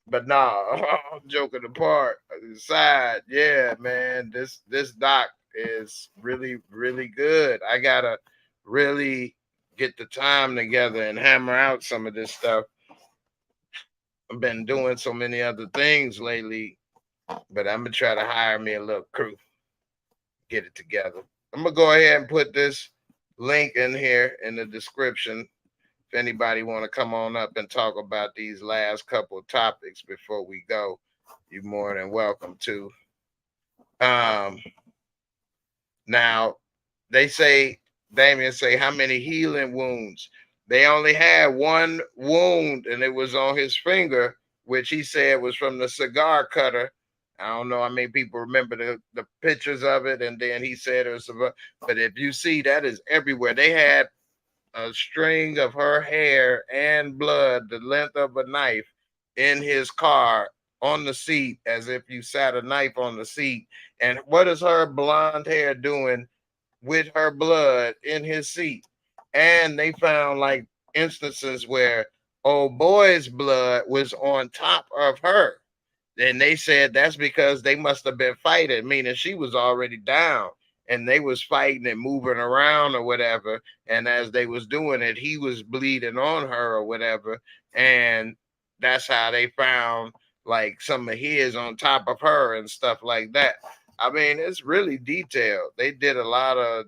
But nah, joking apart, aside, yeah, man, this doc is really good. I gotta really get the time together and hammer out some of this stuff. I've been doing so many other things lately, but I'm gonna try to hire me a little crew, get it together. I'm gonna go ahead and put this link in here in the description. If anybody want to come on up and talk about these last couple of topics before we go, you're more than welcome to. Um, Now they say, Damien say, how many healing wounds? They only had one wound, and it was on his finger, which he said was from the cigar cutter. I don't know how many people remember the pictures of it, and then he said it was, but if you see, that is everywhere. They had a string of her hair and blood, the length of a knife, in his car on the seat, as if you sat a knife on the seat. And what is her blonde hair doing with her blood in his seat? And they found like instances where old boy's blood was on top of her. And they said that's because they must have been fighting, meaning she was already down and they was fighting and moving around or whatever. And as they was doing it, he was bleeding on her or whatever. And that's how they found like some of his on top of her and stuff like that. I mean, it's really detailed. They did a lot of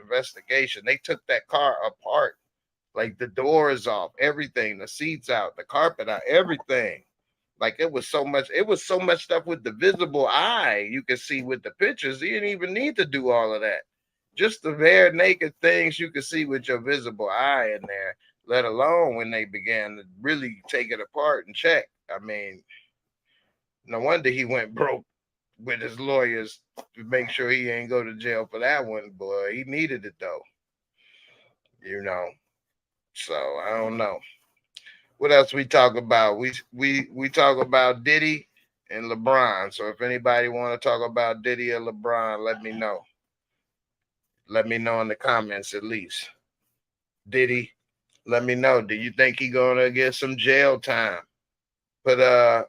investigation. They took that car apart, like the doors off, everything, the seats out, the carpet out, everything. Like it was so much stuff with the visible eye you could see with the pictures. You didn't even need to do all of that. Just the bare naked things you could see with your visible eye in there, let alone when they began to really take it apart and check. I mean, no wonder he went broke with his lawyers to make sure he ain't go to jail for that one, boy. He needed it though, you know. So I don't know. What else we talk about? We talk about Diddy and LeBron. So if anybody want to talk about Diddy or LeBron, let me know. Let me know in the comments at least. Diddy, let me know. Do you think he gonna get some jail time? Put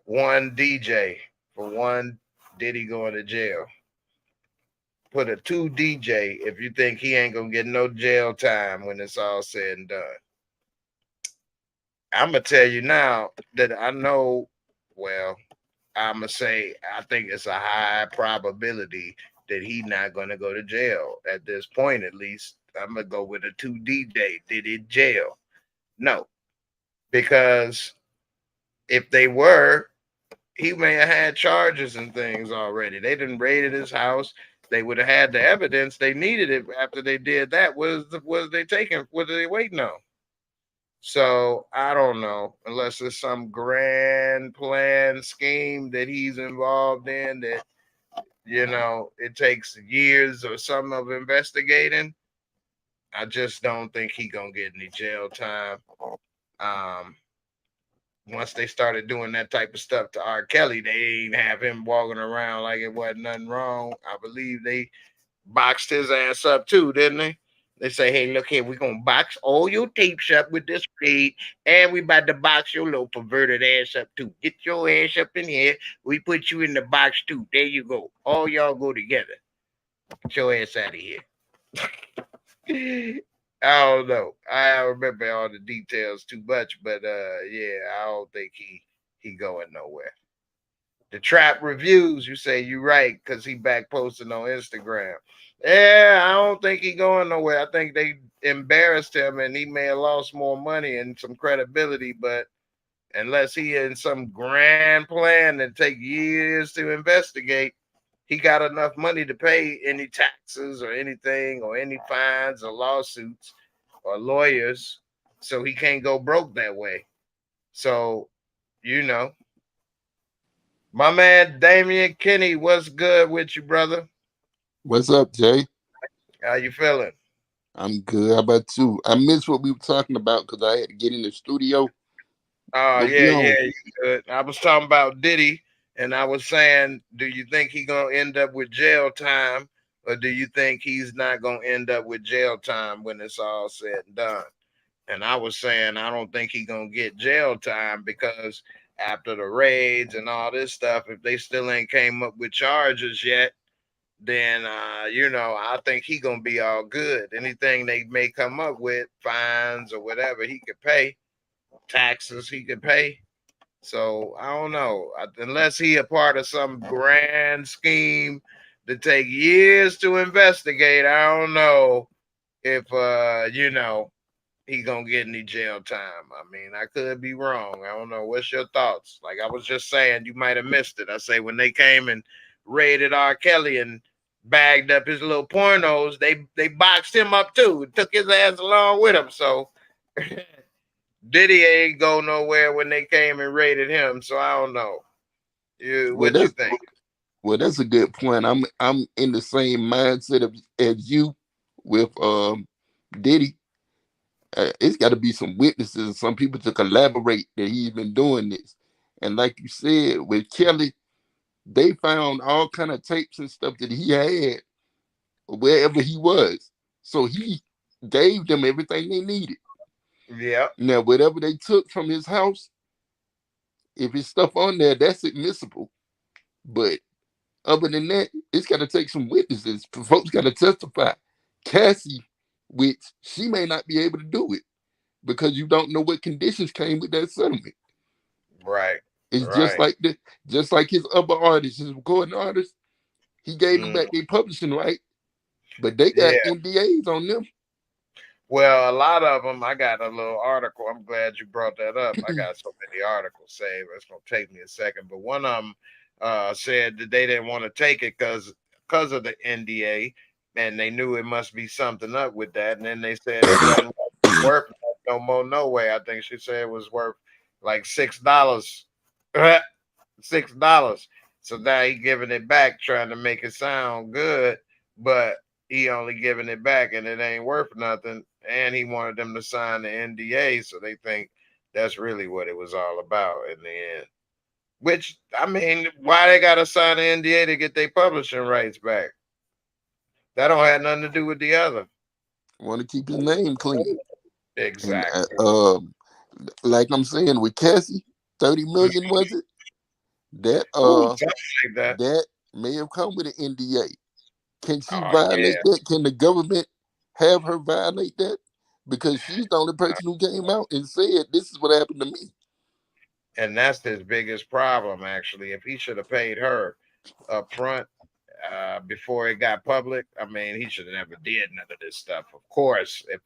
one DJ for one Diddy going to jail. Put a two DJ if you think he ain't gonna get no jail time when it's all said and done. I'm gonna tell you now that I know. Well, I'm gonna say I think it's a high probability that he's not gonna go to jail at this point. At least I'm gonna go with a two DJ. Did it jail? No, because if they were, he may have had charges and things already. They didn't raided his house. They would have had the evidence. They needed it after they did that. Was they taking? What are they waiting on? So I don't know, unless it's some grand plan scheme that he's involved in that it takes years or some of investigating. I just don't think he gonna get any jail time. Um, Once they started doing that type of stuff to R. Kelly, they ain't have him walking around like it wasn't nothing wrong. I believe they boxed his ass up too, didn't they? They say, hey, look here, we're gonna box all your tapes up with this blade, and we about to box your little perverted ass up too. Get your ass up in here. We put you in the box too. There you go. All y'all go together. Get your ass out of here. I don't know. I don't remember all the details too much, but yeah, I don't think he going nowhere. The trap reviews, you say you right, because he back posting on Instagram. Yeah, I don't think he going nowhere. I think they embarrassed him and he may have lost more money and some credibility, but unless he in some grand plan that take years to investigate, he got enough money to pay any taxes or anything or any fines or lawsuits or lawyers, so he can't go broke that way. So, you know, my man Damian Kenny, what's good with you, brother? What's up, Jay? How you feeling? I'm good. How about you? I missed what we were talking about because I had to get in the studio. Oh What's yeah, on? yeah, you good. I was talking about Diddy, and I was saying, do you think he gonna end up with jail time, or do you think he's not gonna end up with jail time when it's all said and done? And I was saying I don't think he's gonna get jail time because after the raids and all this stuff, if they still ain't came up with charges yet, then I think he gonna be all good. Anything they may come up with, fines or whatever, he could pay. Taxes he could pay. So I don't know. Unless he a part of some grand scheme that take years to investigate, I don't know if he gonna get any jail time. I mean, I could be wrong. I don't know. What's your thoughts? Like I was just saying, you might have missed it. I say when they came and raided R. Kelly and bagged up his little pornos, they boxed him up too, took his ass along with him. So Diddy ain't go nowhere when they came and raided him. So I don't know. Well, What you think? that's a good point. I'm in the same mindset as you with Diddy. It's got to be some witnesses, some people to collaborate that he's been doing this. And like you said, with Kelly, they found all kind of tapes and stuff that he had wherever he was. So he gave them everything they needed. Yeah. Now, whatever they took from his house, if it's stuff on there, that's admissible. But other than that, it's got to take some witnesses. Folks got to testify. Cassie, which she may not be able to do it because you don't know what conditions came with that settlement. Right. It's Right. just like his other artists, his recording artists. He gave them Mm, back their publishing right, but they got yeah. NDAs on them. Well, a lot of them, I got a little article. I'm glad you brought that up. I got so many articles saved. It's going to take me a second. But one of them said that they didn't want to take it because of the NDA, and they knew it must be something up with that. And then they said it wasn't worth no more, no way. I think she said it was worth like $6. $6. So now he giving it back, trying to make it sound good, but he only giving it back and it ain't worth nothing. And he wanted them to sign the NDA, so they think that's really what it was all about in the end. Which I mean, why they gotta sign the NDA to get their publishing rights back? That don't have nothing to do with the other. Want to keep his name clean. And Exactly. like I'm saying with Cassie, 30 million was it? That Ooh, something like that. that may have come with an NDA. Can she Oh yeah. violate that? Can the government have her violate that? Because she's the only person who came out and said this is what happened to me. And that's his biggest problem, actually. If he should have paid her up front before it got public, I mean, he should have never did none of this stuff. Of course, if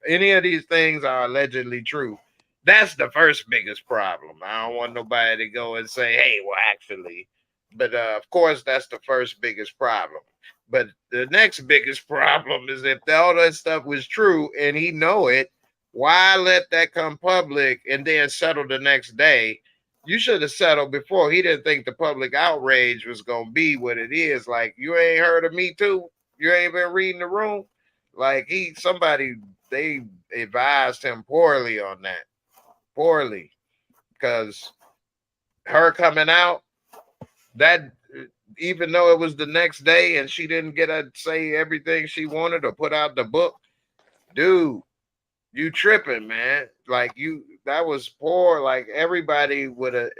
any of these things are allegedly true, that's the first biggest problem. I don't want nobody to go and say, "Hey, well, actually," but of course, that's the first biggest problem. But the next biggest problem is if all that stuff was true and he know it, why let that come public and then settle the next day? You should have settled before. He didn't think the public outrage was gonna be what it is. Like you ain't heard of Me Too. You ain't been reading the room. Like they advised him poorly on that. Poorly. Because her coming out, that even though it was the next day and she didn't get to say everything she wanted or put out the book, dude, you tripping, man. Like that was poor. Like everybody would have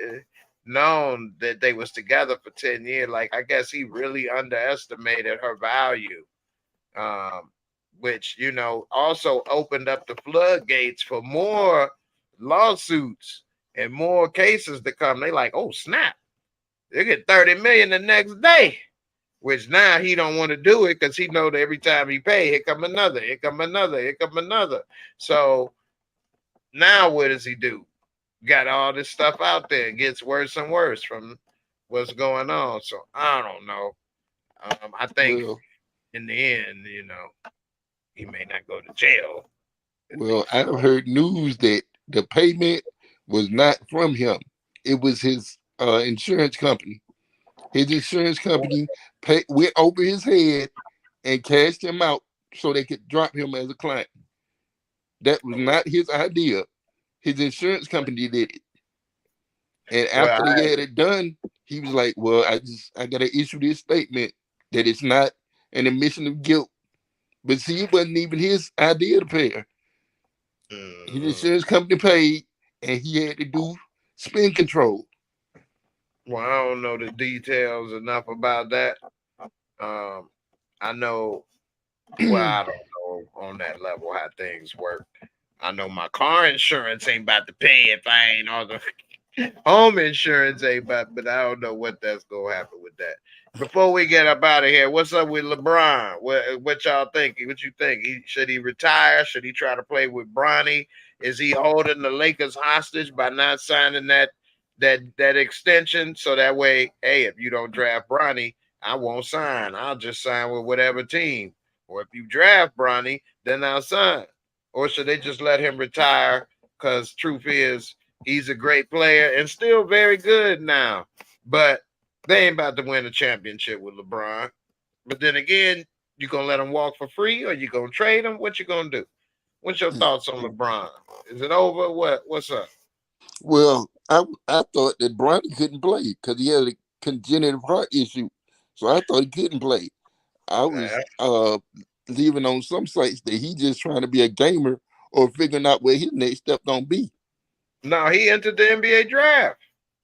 known that they was together for 10 years. Like I guess he really underestimated her value. Um, which, also opened up the floodgates for more lawsuits and more cases to come. They like, oh snap, they get 30 million the next day. Which now he don't want to do it because he know that every time he pay, here come another, here come another, here come another. So now what does he do? Got all this stuff out there. It gets worse and worse from what's going on. So I don't know. I think Well, in the end, he may not go to jail. I've heard news that the payment was not from him. It was his insurance company. His insurance company went over his head and cashed him out so they could drop him as a client. That was not his idea. His insurance company did it. And Well, after they had it done, he was like, well, I gotta issue this statement that it's not an admission of guilt. But see, it wasn't even his idea to pay her. His insurance company paid, and he had to do spin control. Well, I don't know the details enough about that. I know, well, I don't know on that level how things work. I know my car insurance ain't about to pay if I ain't on the home insurance ain't about, but I don't know what that's gonna happen with that. Before we get up out of here, what's up with LeBron? What y'all think? What you think? Should he retire? Should he try to play with Bronny? Is he holding the Lakers hostage by not signing that extension? So that way, hey, if you don't draft Bronny, I won't sign. I'll just sign with whatever team. Or if you draft Bronny, then I'll sign. Or should they just let him retire? Because truth is, he's a great player and still very good now. But they ain't about to win a championship with LeBron. But then again, you gonna let him walk for free or you gonna trade him? What you gonna do? What's your thoughts on LeBron? Is it over? What's up? Well, I thought that Bronny couldn't play because he had a congenital heart issue, so I thought he couldn't play. I was leaving on some sites that he just trying to be a gamer or figuring out where his next step gonna be. No, he entered the NBA draft.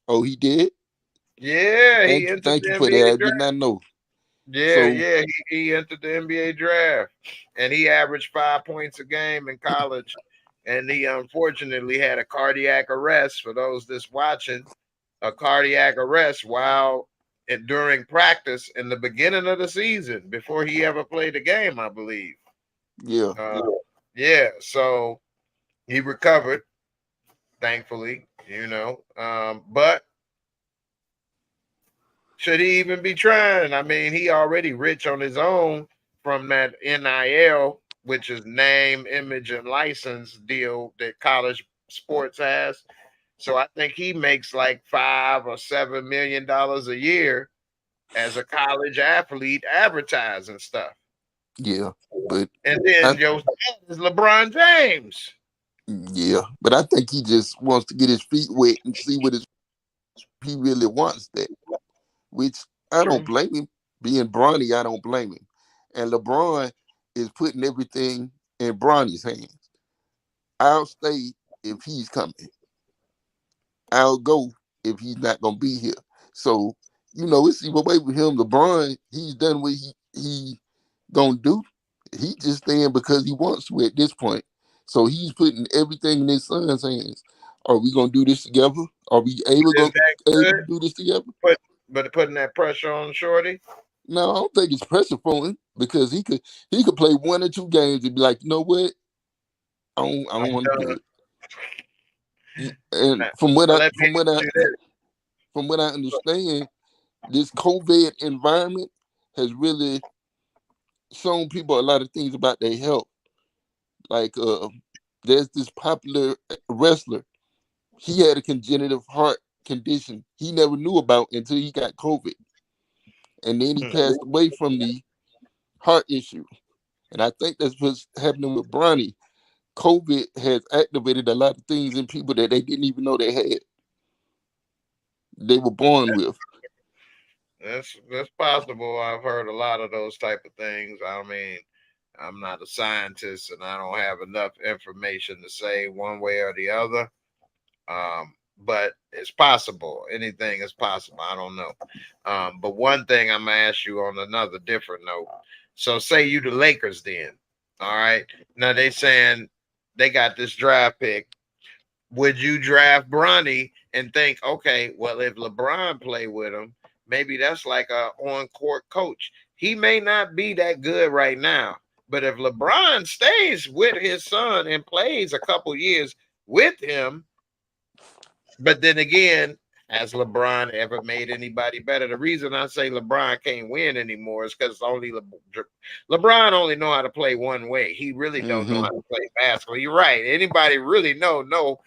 Oh, he did. Yeah, he entered Thank the you for that. NBA I did draft. not know. Yeah, So yeah, he entered the NBA draft, and he averaged 5 points a game in college, and he unfortunately had a cardiac arrest. For those that's watching, a cardiac arrest while during practice in the beginning of the season before he ever played a game, I believe. yeah, Yeah, so he recovered, thankfully, but should he even be trying? I mean, he already rich on his own from that NIL, which is name, image, and license deal that college sports has. So I think he makes like $5 or $7 million a year as a college athlete advertising stuff. yeah, but And I then your dad is LeBron James. but I think he just wants to get his feet wet and see what he really wants that. Which I don't True. blame him. Being Bronny, I don't blame him. And LeBron is putting everything in Bronny's hands. I'll stay if he's coming. I'll go if he's not gonna be here. So, it's either way with him. LeBron, he's done what he gonna do. He just staying because he wants to at this point. So he's putting everything in his son's hands. Are we gonna do this together? Are we Is that able good? to do this together? But putting that pressure on Shorty. No, I don't think it's pressure for him because he could play 1 or 2 games and be like, you know what? I I'm don't want to do done. it. And Now, now let me ask you this. from what I understand, this COVID environment has really shown people a lot of things about their health. Like there's this popular wrestler. He had a congenital heart condition he never knew about until he got COVID. And then he passed away from the heart issue. And I think that's what's happening with Bronny. COVID has activated a lot of things in people that they didn't even know they had. They were born with. That's possible. I've heard a lot of those type of things. I mean, I'm not a scientist and I don't have enough information to say one way or the other. But it's possible. Anything is possible. I don't know. But one thing I'm gonna ask you on another different note. So say you the Lakers then. All right. Now they saying they got this draft pick. Would you draft Bronny and think, okay, well, if LeBron play with him, maybe that's like a on-court coach. He may not be that good right now, but if LeBron stays with his son and plays a couple years with him, but then again, has LeBron ever made anybody better? The reason I say LeBron can't win anymore is because only LeBron only know how to play one way. He really don't know how to play basketball. You're right. Anybody really know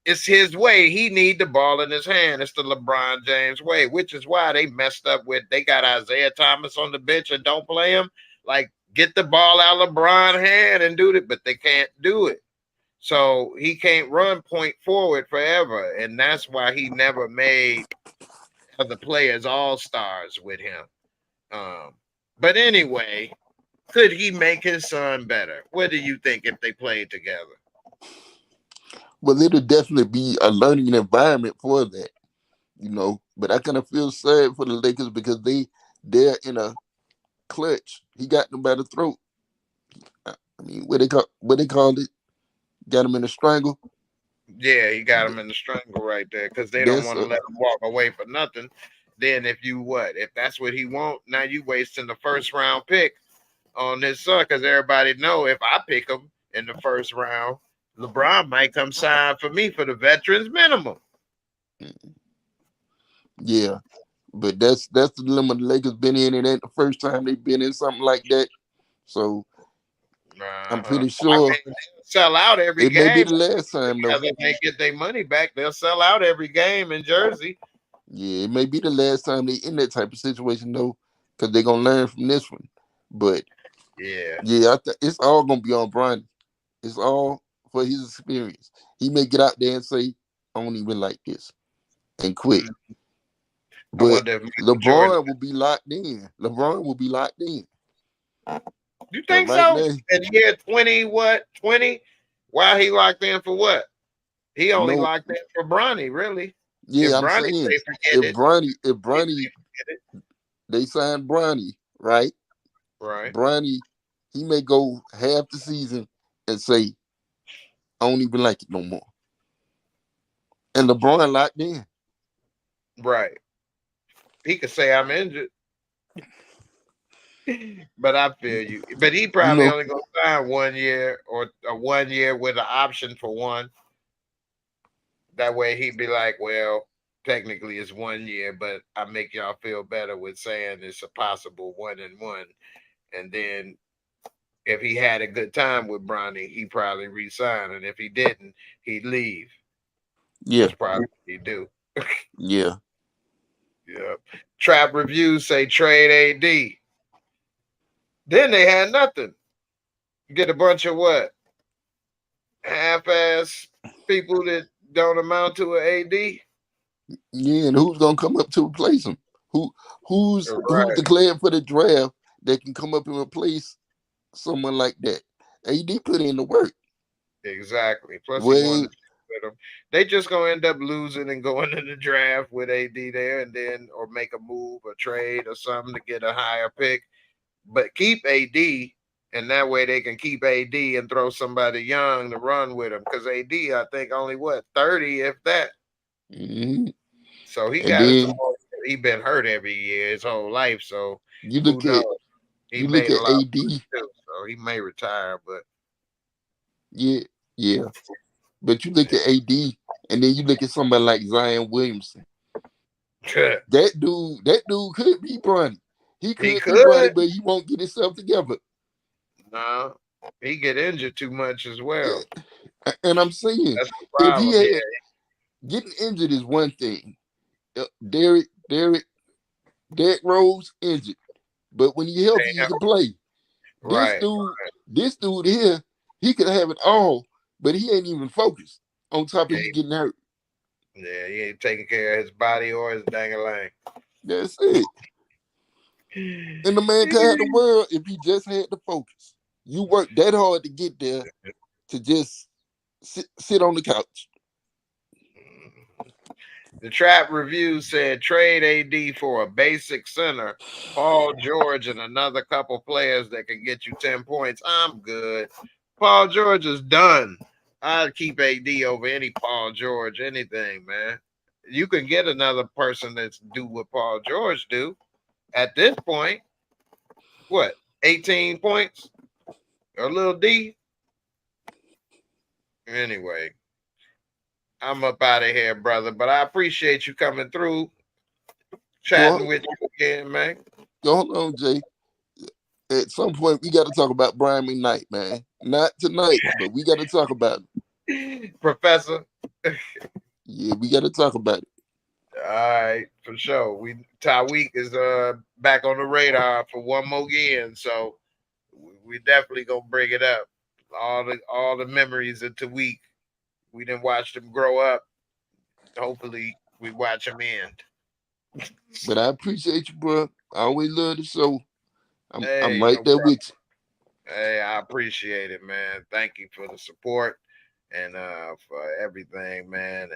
it's his way. He need the ball in his hand. It's the LeBron James way, which is why they messed up with. They got Isaiah Thomas on the bench and don't play him. Like get the ball out of LeBron's hand and do it, but they can't do it. So he can't run point forward forever, and that's why he never made other players all stars with him. But anyway, could he make his son better? What do you think if they played together? Well, it'll definitely be a learning environment for that, But I kind of feel sad for the Lakers because they're in a clutch. He got them by the throat. I mean, what they called it? Got him in a strangle. Yeah, he got him in the strangle right there because they don't That's want to let him walk away for nothing. Then if that's what he want, now you wasting the first round pick on this son because everybody know if I pick him in the first round, LeBron might come sign for me for the veterans minimum. Yeah, but that's the dilemma the Lakers been in. It ain't the first time they've been in something like that. So I'm pretty sure I mean, they'll sell out every it may be game. the last time though. If they get their money back, they'll sell out every game in Jersey. Yeah, it may be the last time they in that type of situation though, because they're gonna learn from this one. But yeah, it's all gonna be on Bronny. It's all for his experience. He may get out there and say, "I don't even like this," and quit. I But wonder if LeBron will be locked in. LeBron will be locked in. You think right so? Now, in year 20? Why he locked in for what? He only no, locked in for Bronny, really. yeah, If I'm Bronny saying say forget it, if Bronny, they signed Bronny, right? right? Bronny, he may go half the season and say, "I don't even like it no more." And LeBron locked in. Right. He could say I'm injured. But I feel you. But he You probably know, only gonna sign 1 year or a 1 year with an option for one. That way he'd be like, well, technically it's 1 year, but I make y'all feel better with saying it's a possible 1-1. And then if he had a good time with Bronny, he probably resign. And if he didn't, he'd leave. yeah, That's probably what he'd do. yeah. Yeah. Trap reviews say trade AD. Then they had nothing. Get a bunch of what? Half-ass people that don't amount to an AD. Yeah, and who's gonna come up to replace him? Who's Right. declared for the draft that can come up and replace someone like that? AD put in the work. Exactly. Plus he Well, wanted to with them. They just gonna end up losing and going in the draft with AD there and then or make a move or trade or something to get a higher pick. But keep AD and that way they can keep AD and throw somebody young to run with him. Because AD, I think only 30, if that. mm-hmm. So he And got it. then He been hurt every year his whole life. So you who look knows? at He made a lot of AD. money too, so he may retire, but Yeah, yeah. But you look at AD, and then you look at somebody like Zion Williamson. That dude could be Bronny. He he could be Bronny, could. but he won't get himself together. No, he get injured too much as well. And I'm saying, That's the if he problem. had Yeah, getting injured is one thing. Derrick Rose injured, but when he healthy, he can play. This right. dude here, he could have it all, but he ain't even focused. On top of Yeah, he getting hurt. yeah, he ain't taking care of his body or his dang-a-lang. That's it. And the man could have the world if he just had the focus. You work that hard to get there to just sit on the couch. The Trap Review said trade AD for a basic center, Paul George, and another couple players that can get you 10 points. I'm good. Paul George is done. I'd keep AD over any Paul George, anything, man. You can get another person that's do what Paul George do. At this point, what, 18 points? A little D? Anyway, I'm up out of here, brother, but I appreciate you coming through, chatting Well, with you again, man. hold on, Jay. At some point, we got to talk about Brian McKnight, man. Not tonight, but we got to talk about it. Professor. Yeah, we got to talk about it. All right, for sure. Tyweek is back on the radar for one more year, and so we definitely gonna bring it up. All the memories of Tyweek. We didn't watch them grow up. Hopefully, we watch them end. But I appreciate you, bro. I always love the show. I'm Hey, right no there problem. with you. Hey, I appreciate it, man. Thank you for the support. and for everything, man.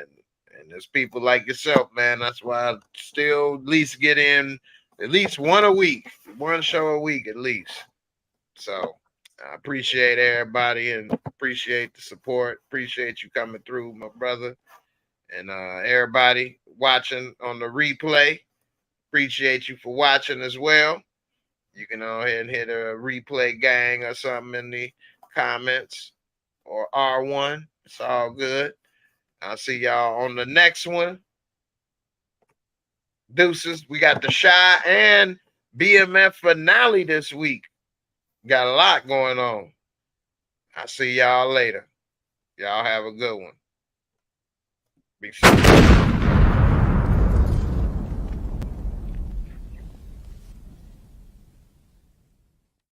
And there's people like yourself, man. That's why I still at least get in at least one a week, one show a week at least. So I appreciate everybody and appreciate the support. Appreciate you coming through, my brother. And everybody watching on the replay, appreciate you for watching as well. You can go ahead and hit a replay gang or something in the comments or R1. It's all good. I'll see y'all on the next one. Deuces. We got the Shy and BMF finale this week. Got a lot going on. I'll see y'all later. Y'all have a good one. Be safe.